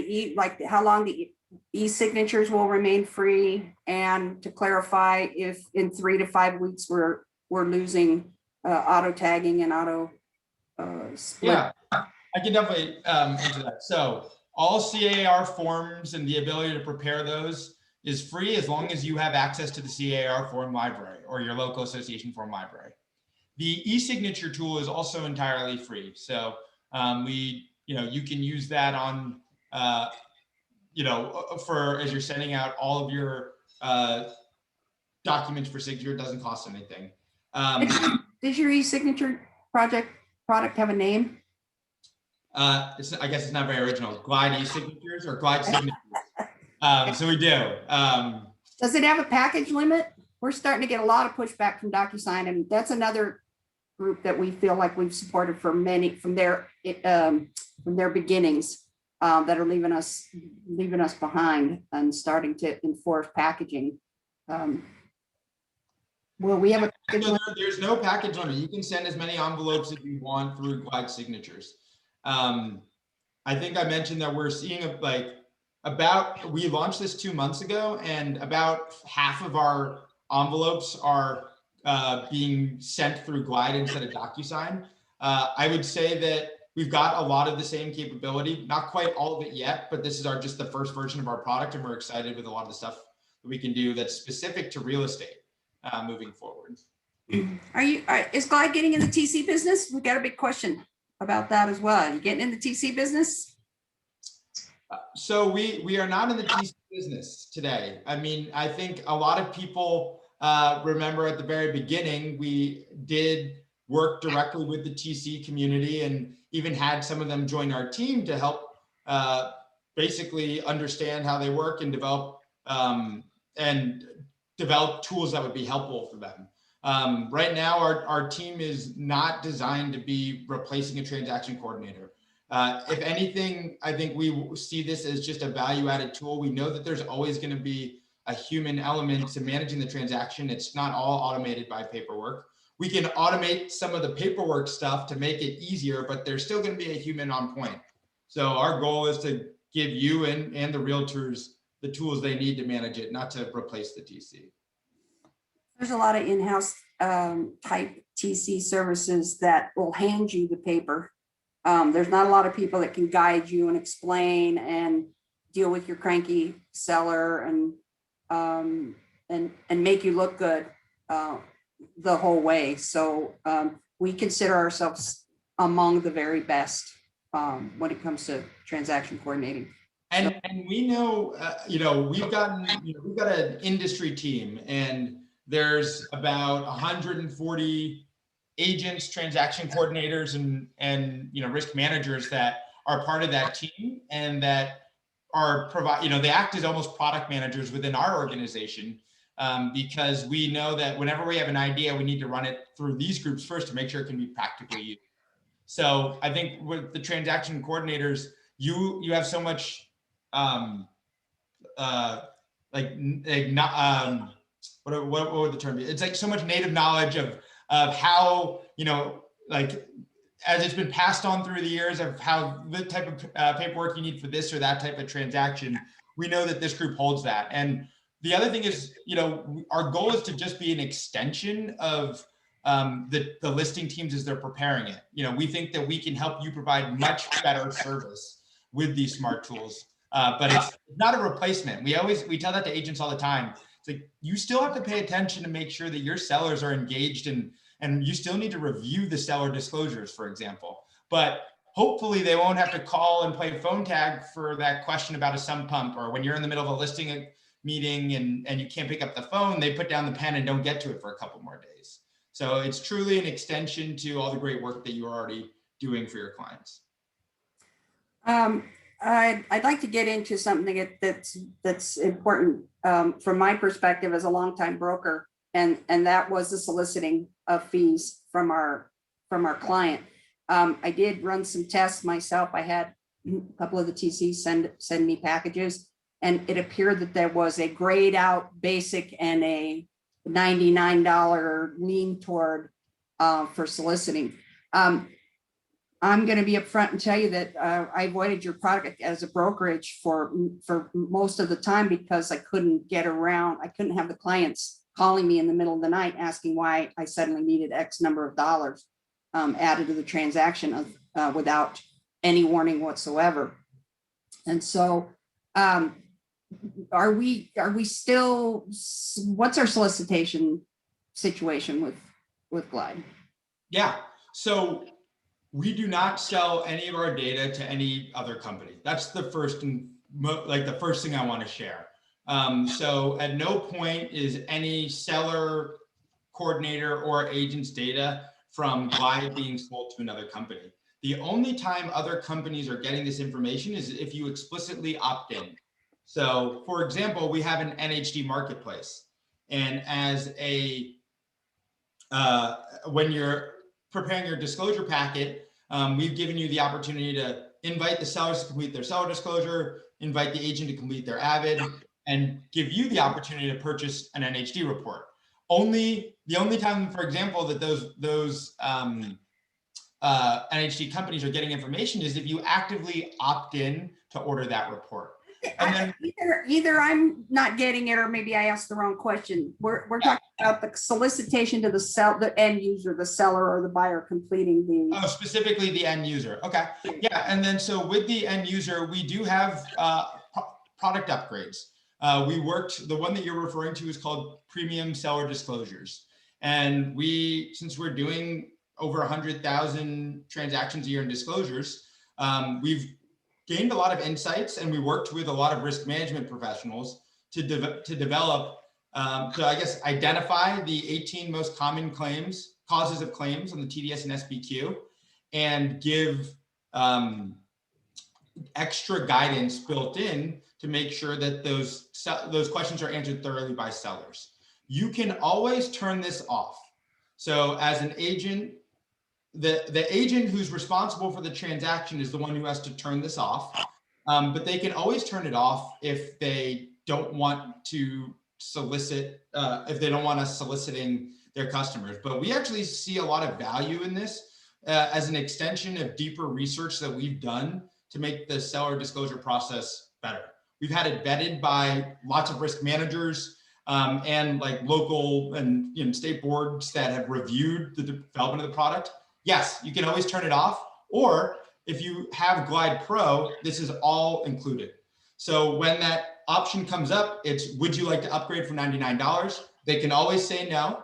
long the e-signatures will remain free, and to clarify if in 3 to 5 weeks we're losing auto tagging and auto split. Yeah, I can definitely answer that. So all CAR forms and the ability to prepare those is free as long as you have access to the CAR form library or your local association form library. The e-signature tool is also entirely free. So You can use that on, for as you're sending out all of your documents for signature. It doesn't cost anything. Does your e-signature product have a name? I guess it's not very original. Glide e-signatures or Glide signatures. So we do. Does it have a package limit? We're starting to get a lot of pushback from DocuSign, and that's another group that we feel like we've supported for many from their beginnings that are leaving us behind and starting to enforce packaging. Well, we have a package limit? There's no package limit. You can send as many envelopes as you want through Glide signatures. I think I mentioned that we're seeing we launched this 2 months ago, and about half of our envelopes are being sent through Glide instead of DocuSign. I would say that we've got a lot of the same capability, not quite all of it yet, but this is just the first version of our product, and we're excited with a lot of the stuff that we can do that's specific to real estate moving forward. Is Glide getting in the TC business? We got a big question about that as well. Are you getting in the TC business? So we are not in the TC business today. I mean, I think a lot of people remember at the very beginning, we did work directly with the TC community and even had some of them join our team to help basically understand how they work and develop tools that would be helpful for them. Right now, our team is not designed to be replacing a transaction coordinator. If anything, I think we see this as just a value-added tool. We know that there's always going to be a human element to managing the transaction. It's not all automated by paperwork. We can automate some of the paperwork stuff to make it easier, but there's still going to be a human on point. So our goal is to give you and the realtors the tools they need to manage it, not to replace the TC. There's a lot of in-house type TC services that will hand you the paper. There's not a lot of people that can guide you and explain and deal with your cranky seller and make you look good the whole way. So we consider ourselves among the very best when it comes to transaction coordinating. And we know, we've got an industry team, and there's about 140 agents, transaction coordinators, and risk managers that are part of that team, and that are they act as almost product managers within our organization, because we know that whenever we have an idea, we need to run it through these groups first to make sure it can be practically used. So I think with the transaction coordinators, you have so much what would the term be? It's like so much native knowledge of how, as it's been passed on through the years of how the type of paperwork you need for this or that type of transaction. We know that this group holds that. And the other thing is, our goal is to just be an extension of the listing teams as they're preparing it. We think that we can help you provide much better service with these smart tools, but it's not a replacement. We tell that to agents all the time. It's like, you still have to pay attention to make sure that your sellers are engaged, and you still need to review the seller disclosures, for example. But hopefully they won't have to call and play phone tag for that question about a sump pump, or when you're in the middle of a listing meeting and you can't pick up the phone, they put down the pen and don't get to it for a couple more days. So it's truly an extension to all the great work that you're already doing for your clients. I'd like to get into something that's important from my perspective as a longtime broker, and that was the soliciting of fees from our client. I did run some tests myself. I had a couple of the TCs send me packages, and it appeared that there was a grayed out basic and a $99 lean toward for soliciting. I'm going to be upfront and tell you that I avoided your product as a brokerage for most of the time because I couldn't get around. I couldn't have the clients calling me in the middle of the night asking why I suddenly needed X number of dollars added to the transaction without any warning whatsoever. And so are we still, what's our solicitation situation with Glide? Yeah. So we do not sell any of our data to any other company. That's the first and the first thing I want to share. So at no point is any seller, coordinator, or agent's data from Glide being sold to another company. The only time other companies are getting this information is if you explicitly opt in. So for example, we have an NHD marketplace. And as a, when you're preparing your disclosure packet, we've given you the opportunity to invite the sellers to complete their seller disclosure, invite the agent to complete their Avid, and give you the opportunity to purchase an NHD report. The only time, for example, that those NHD companies are getting information is if you actively opt in to order that report. And then either I'm not getting it, or maybe I asked the wrong question. We're talking about the solicitation to the end user, the seller or the buyer completing the. Oh, specifically the end user. Okay. Yeah. And then so with the end user, we do have product upgrades. The one that you're referring to is called Premium Seller Disclosures. And since we're doing over 100,000 transactions a year in disclosures, we've gained a lot of insights, and we worked with a lot of risk management professionals to develop, to I guess identify the 18 most common causes of claims on the TDS and SBQ, and give extra guidance built in to make sure that those questions are answered thoroughly by sellers. You can always turn this off. So as an agent, the agent who's responsible for the transaction is the one who has to turn this off, but they can always turn it off if they don't want to solicit, if they don't want us soliciting their customers. But we actually see a lot of value in this as an extension of deeper research that we've done to make the seller disclosure process better. We've had it vetted by lots of risk managers and like local and state boards that have reviewed the development of the product. Yes, you can always turn it off, or if you have Glide Pro, this is all included. So when that option comes up, it's, would you like to upgrade for $99? They can always say no,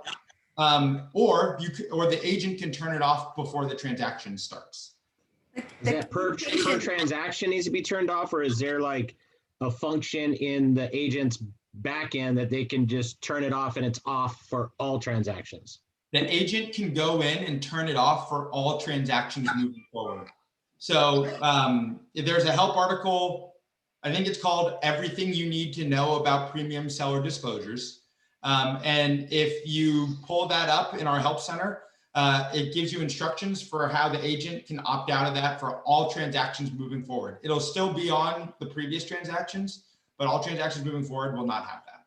or the agent can turn it off before the transaction starts. Is that per transaction needs to be turned off, or is there like a function in the agent's back end that they can just turn it off and it's off for all transactions? An agent can go in and turn it off for all transactions moving forward. So if there's a help article, I think it's called Everything You Need to Know About Premium Seller Disclosures. And if you pull that up in our help center, it gives you instructions for how the agent can opt out of that for all transactions moving forward. It'll still be on the previous transactions, but all transactions moving forward will not have that.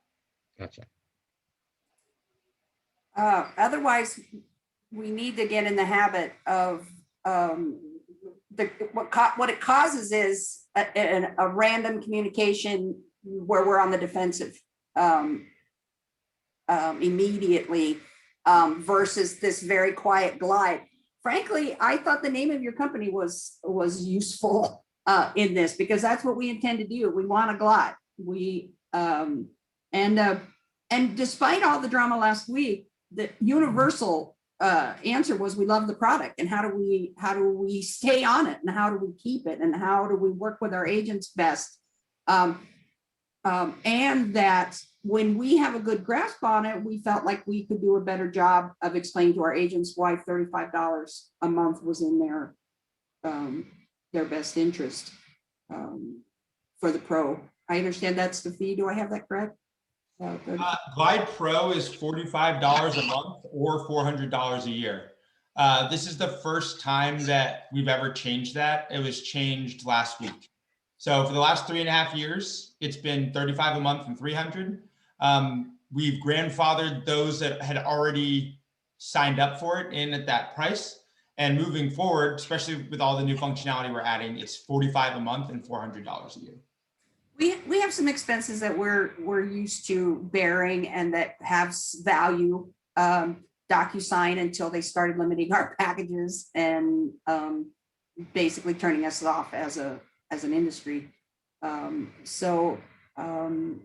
Gotcha. Otherwise, we need to get in the habit of what it causes is a random communication where we're on the defensive immediately versus this very quiet glide. Frankly, I thought the name of your company was useful in this, because that's what we intend to do. We want to glide. And despite all the drama last week, the universal answer was we love the product, and how do we stay on it, and how do we keep it, and how do we work with our agents best, and that when we have a good grasp on it, we felt like we could do a better job of explaining to our agents why $35 a month was in their best interest for the pro. I understand that's the fee. Do I have that correct? Glide Pro is $45 a month or $400 a year. This is the first time that we've ever changed that. It was changed last week. So for the last 3.5 years, it's been $35 a month and $300. We've grandfathered those that had already signed up for it in at that price. And moving forward, especially with all the new functionality we're adding, it's $45 a month and $400 a year. We have some expenses that we're used to bearing and that have value. DocuSign, until they started limiting our packages and basically turning us off as an industry. So I'm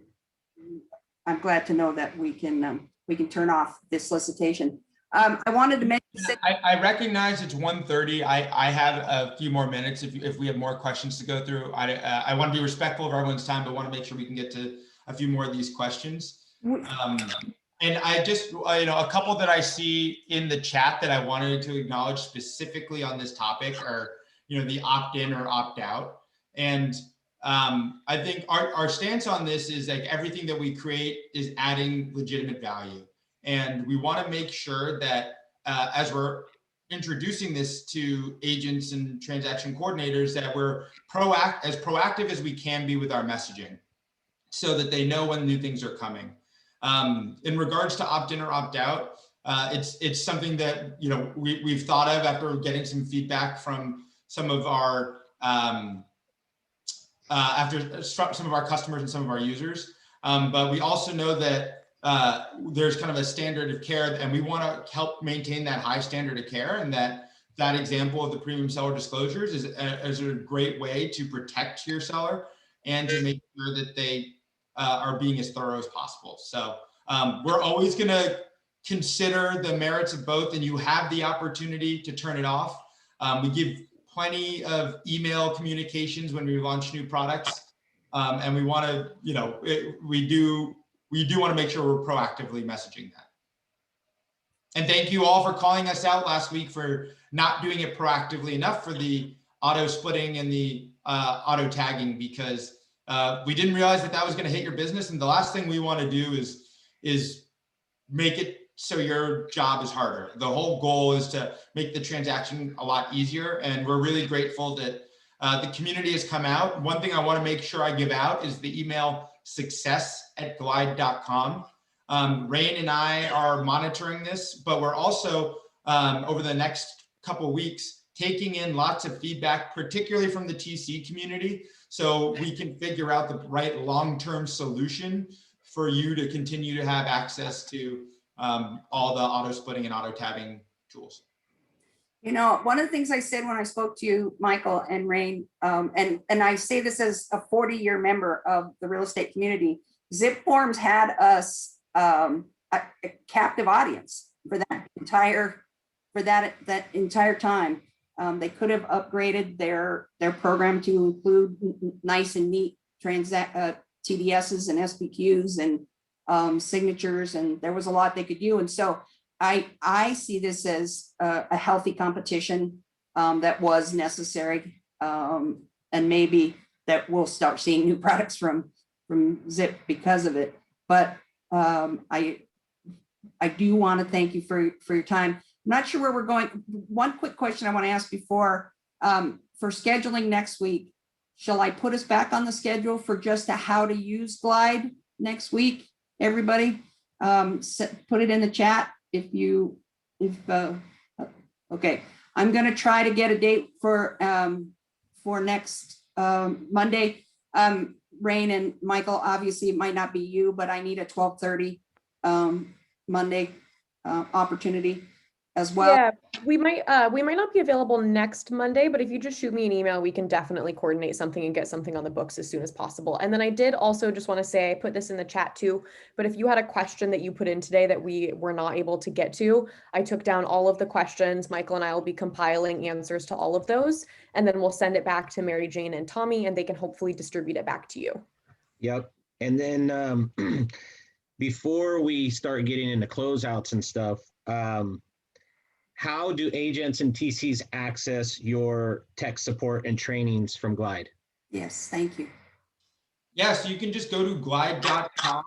glad to know that we can turn off this solicitation. I wanted to mention I recognize it's 1:30. I have a few more minutes if we have more questions to go through. I want to be respectful of everyone's time, but want to make sure we can get to a few more of these questions. And I just, a couple that I see in the chat that I wanted to acknowledge specifically on this topic are, the opt-in or opt-out. And I think our stance on this is like everything that we create is adding legitimate value. And we want to make sure that as we're introducing this to agents and transaction coordinators, that we're as proactive as we can be with our messaging so that they know when new things are coming. In regards to opt-in or opt-out, it's something that we've thought of after getting some feedback from some of our customers and some of our users. But we also know that there's kind of a standard of care, and we want to help maintain that high standard of care. And that example of the premium seller disclosures is a great way to protect your seller and to make sure that they are being as thorough as possible. So we're always going to consider the merits of both, and you have the opportunity to turn it off. We give plenty of email communications when we launch new products, and we want to, we do want to make sure we're proactively messaging that. And thank you all for calling us out last week for not doing it proactively enough for the auto splitting and the auto tagging, because we didn't realize that was going to hit your business. And the last thing we want to do is make it so your job is harder. The whole goal is to make the transaction a lot easier. And we're really grateful that the community has come out. One thing I want to make sure I give out is the email success@glide.com. Raine and I are monitoring this, but we're also over the next couple of weeks taking in lots of feedback, particularly from the TC community, so we can figure out the right long-term solution for you to continue to have access to all the auto splitting and auto tabbing tools. One of the things I said when I spoke to you, Michael and Raine, and I say this as a 40-year member of the real estate community, Zip Forms had us a captive audience for that entire time. They could have upgraded their program to include nice and neat TDSs and SPQs and signatures, and there was a lot they could do. And so I see this as a healthy competition that was necessary, and maybe that we'll start seeing new products from Zip because of it. But I do want to thank you for your time. I'm not sure where we're going. One quick question I want to ask before, for scheduling next week, shall I put us back on the schedule for just how to use Glide next week? Everybody, put it in the chat okay. I'm going to try to get a date for next Monday. Raine and Michael, obviously it might not be you, but I need a 12:30 Monday opportunity as well. Yeah, we might not be available next Monday, but if you just shoot me an email, we can definitely coordinate something and get something on the books as soon as possible. And then I did also just want to say, I put this in the chat too, but if you had a question that you put in today that we were not able to get to, I took down all of the questions. Michael and I will be compiling answers to all of those, and then we'll send it back to Mary Jane and Tommy, and they can hopefully distribute it back to you. Yep. And then before we start getting into closeouts and stuff, how do agents and TCs access your tech support and trainings from Glide? Yes, thank you. Yeah, so you can just go to glide.com.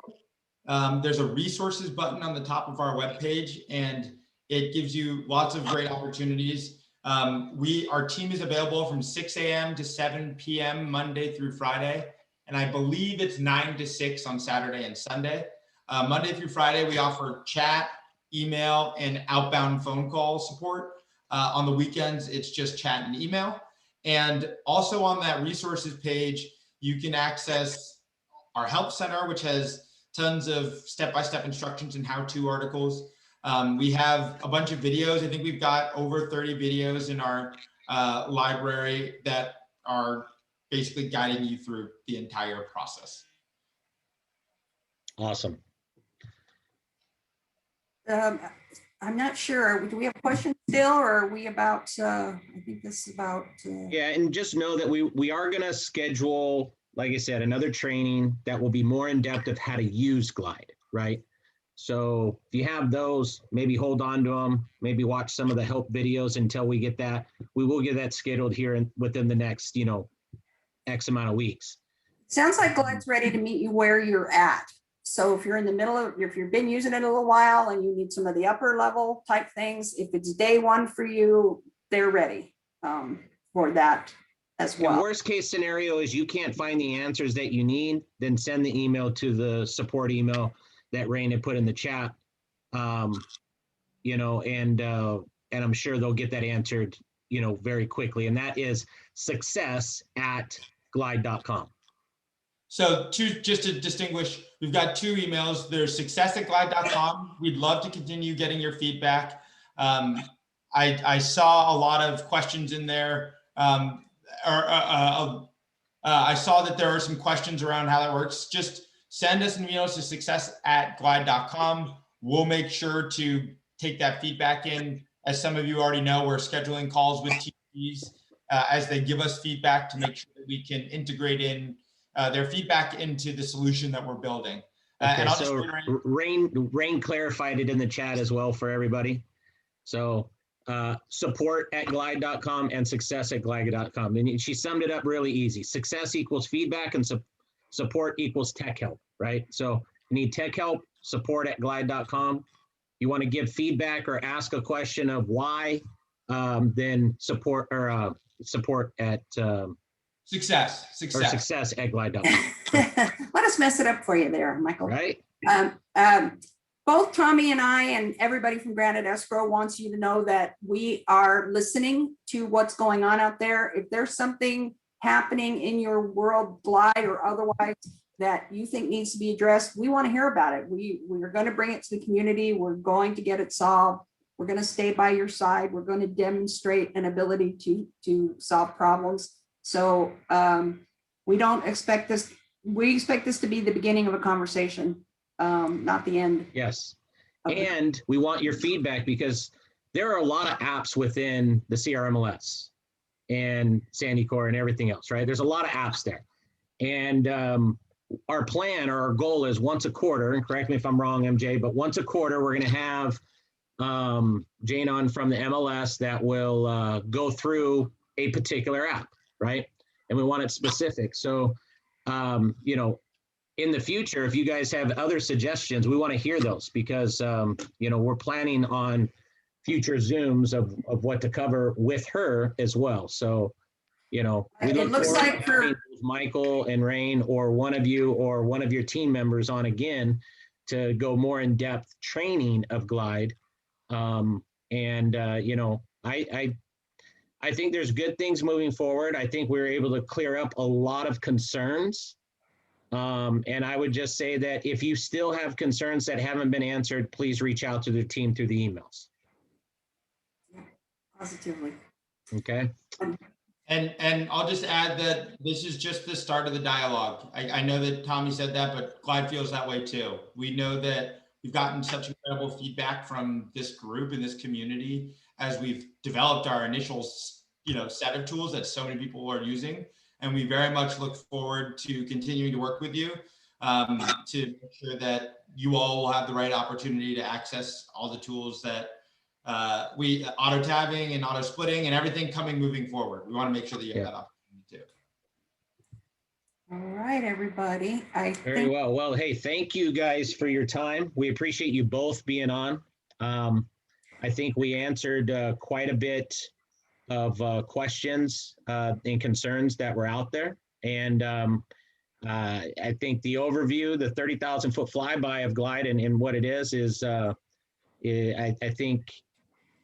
There's a resources button on the top of our webpage, and it gives you lots of great opportunities. Our team is available from 6 a.m. to 7 p.m. Monday through Friday, and I believe it's 9 to 6 on Saturday and Sunday. Monday through Friday, we offer chat, email, and outbound phone call support. On the weekends, it's just chat and email. And also on that resources page, you can access our help center, which has tons of step-by-step instructions and how-to articles. We have a bunch of videos. I think we've got over 30 videos in our library that are basically guiding you through the entire process. Awesome. I'm not sure. Do we have questions still, or are we about, I think this is about, Yeah, and just know that we are going to schedule, like I said, another training that will be more in depth of how to use Glide, right? So if you have those, maybe hold on to them, maybe watch some of the help videos until we get that. We will get that scheduled here within the next, X amount of weeks. sounds like Glide's ready to meet you where you're at. So if you're in the middle of, if you've been using it a little while and you need some of the upper level type things, if it's day one for you, they're ready for that as And well. worst case scenario is you can't find the answers that you need, then send the email to the support email that Raine had put in the chat. And I'm sure they'll get that answered, very quickly. And that is success@glide.com. So just to distinguish, we've got two emails. There's success@glide.com. We'd love to continue getting your feedback. I saw a lot of questions in there. I saw that there are some questions around how that works. Just send us an email to success@glide.com. We'll make sure to take that feedback in. As some of you already know, we're scheduling calls with TPs as they give us feedback to make sure that we can integrate in their feedback into the solution that we're building. Okay, so Raine clarified it in the chat as well for everybody. So support@glide.com and success@glide.com. And she summed it up really easy. Success equals feedback and support equals tech help, right? So you need tech help, support@glide.com. You want to give feedback or ask a question of why, then support at success@glide.com. Let us mess it up for you there, Michael. Right? Both Tommy and I and everybody from Granite Escrow wants you to know that we are listening to what's going on out there. If there's something happening in your world, Glide or otherwise, that you think needs to be addressed, we want to hear about it. We're going to bring it to the community. We're going to get it solved. We're going to stay by your side. We're going to demonstrate an ability to solve problems. So we don't expect this. We expect this to be the beginning of a conversation, not the end. Yes. And we want your feedback because there are a lot of apps within the CRMLS and Sandy Core and everything else, right? There's a lot of apps there. And our plan or our goal is once a quarter, and correct me if I'm wrong, MJ, but once a quarter, we're going to have Jane on from the MLS that will go through a particular app, right? And we want it specific. So, in the future, if you guys have other suggestions, we want to hear those because, we're planning on future Zooms of what to cover with her as well. So, we look looks forward like to having Michael and Raine or one of you or one of your team members on again to go more in depth training of Glide. I think there's good things moving forward. I think we were able to clear up a lot of concerns. And I would just say that if you still have concerns that haven't been answered, please reach out to the team through the emails. Positively. Okay. And I'll just add that this is just the start of the dialogue. I know that Tommy said that, but Glide feels that way too. We know that we've gotten such incredible feedback from this group and this community as we've developed our initial, set of tools that so many people are using. And we very much look forward to continuing to work with you to make sure that you all will have the right opportunity to access all the tools that we auto tabbing and auto splitting and everything moving forward. We want to make sure that you have that opportunity too. All right, everybody. Very well. Well, hey, thank you guys for your time. We appreciate you both being on. I think we answered quite a bit of questions and concerns that were out there. And I think the overview, the 30,000 foot flyby of Glide and what it is I think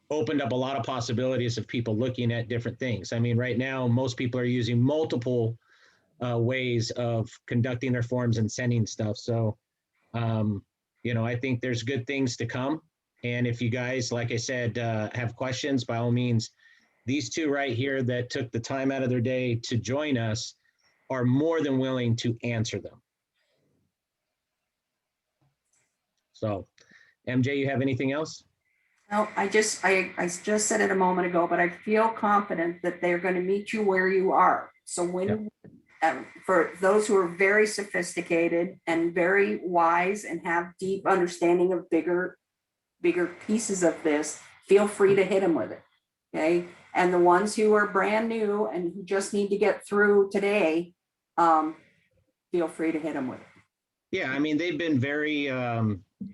opened up a lot of possibilities of people looking at different things. I mean, right now, most people are using multiple ways of conducting their forms and sending stuff. So, I think there's good things to come. And if you guys, like I said, have questions, by all means, these two right here that took the time out of their day to join us are more than willing to answer them. So, MJ, you have anything else? No, I just said it a moment ago, but I feel confident that they're going to meet you where you are. So when, for those who are very sophisticated and very wise and have deep understanding of bigger pieces of this, feel free to hit them with it. Okay. And the ones who are brand new and who just need to get through today, feel free to hit them with it. Yeah, I mean, they've been very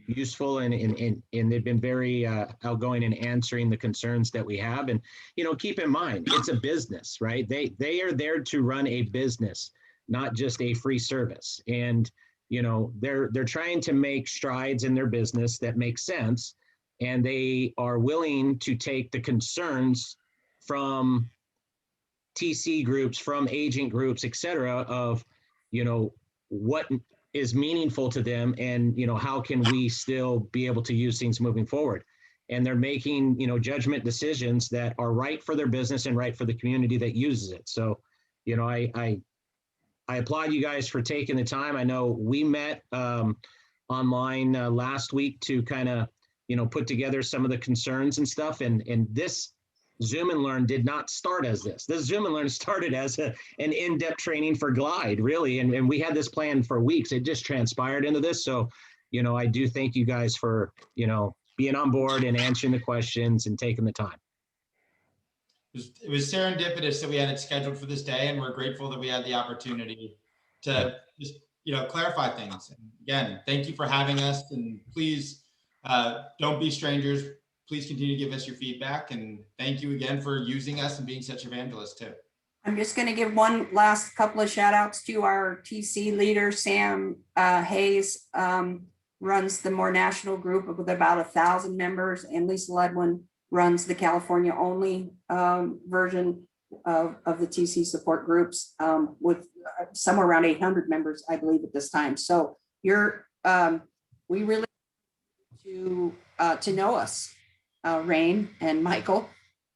useful and they've been very outgoing in answering the concerns that we have. And, you know, keep in mind, it's a business, right? They are there to run a business, not just a free service. And, you know, they're trying to make strides in their business that make sense. And they are willing to take the concerns from TC groups, from agent groups, et cetera, of, you know, what is meaningful to them and, you know, how can we still be able to use things moving forward. And they're making, you know, judgment decisions that are right for their business and right for the community that uses it. So, you know, I applaud you guys for taking the time. I know we met online last week to kind of, you know, put together some of the concerns and stuff. And this Zoom and Learn did not start as this. This Zoom and Learn started as an in-depth training for Glide, really. And we had this plan for weeks. It just transpired into this. So, you know, I do thank you guys for, you know, being on board and answering the questions and taking the time. It was serendipitous that we had it scheduled for this day, and we're grateful that we had the opportunity to just, you know, clarify things. And again, thank you for having us, and please don't be strangers. Please continue to give us your feedback, and thank you again for using us and being such evangelists too. I'm just going to give one last couple of shout outs to our TC leader, Sam Hayes, runs the more national group with about 1,000 members, and Lisa Ledwin runs the California only version of the TC support groups with somewhere around 800 members, I believe, at this time. So you're, we really to know us, Raine and Michael,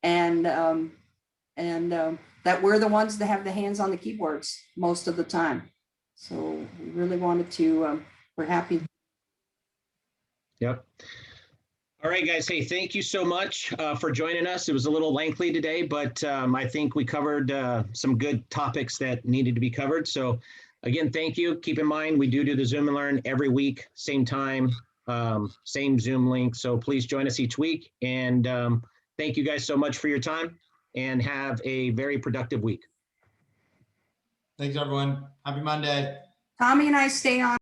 and that we're the ones that have the hands on the keyboards most of the time. So we really wanted to, we're happy. Yep. All right, guys. Hey, thank you so much for joining us. It was a little lengthy today, but I think we covered some good topics that needed to be covered. So again, thank you. Keep in mind, we do the Zoom and Learn every week, same time, same Zoom link. So please join us each week. And thank you guys so much for your time, and have a very productive week. Thanks, everyone. Happy Monday. Tommy and I stay on.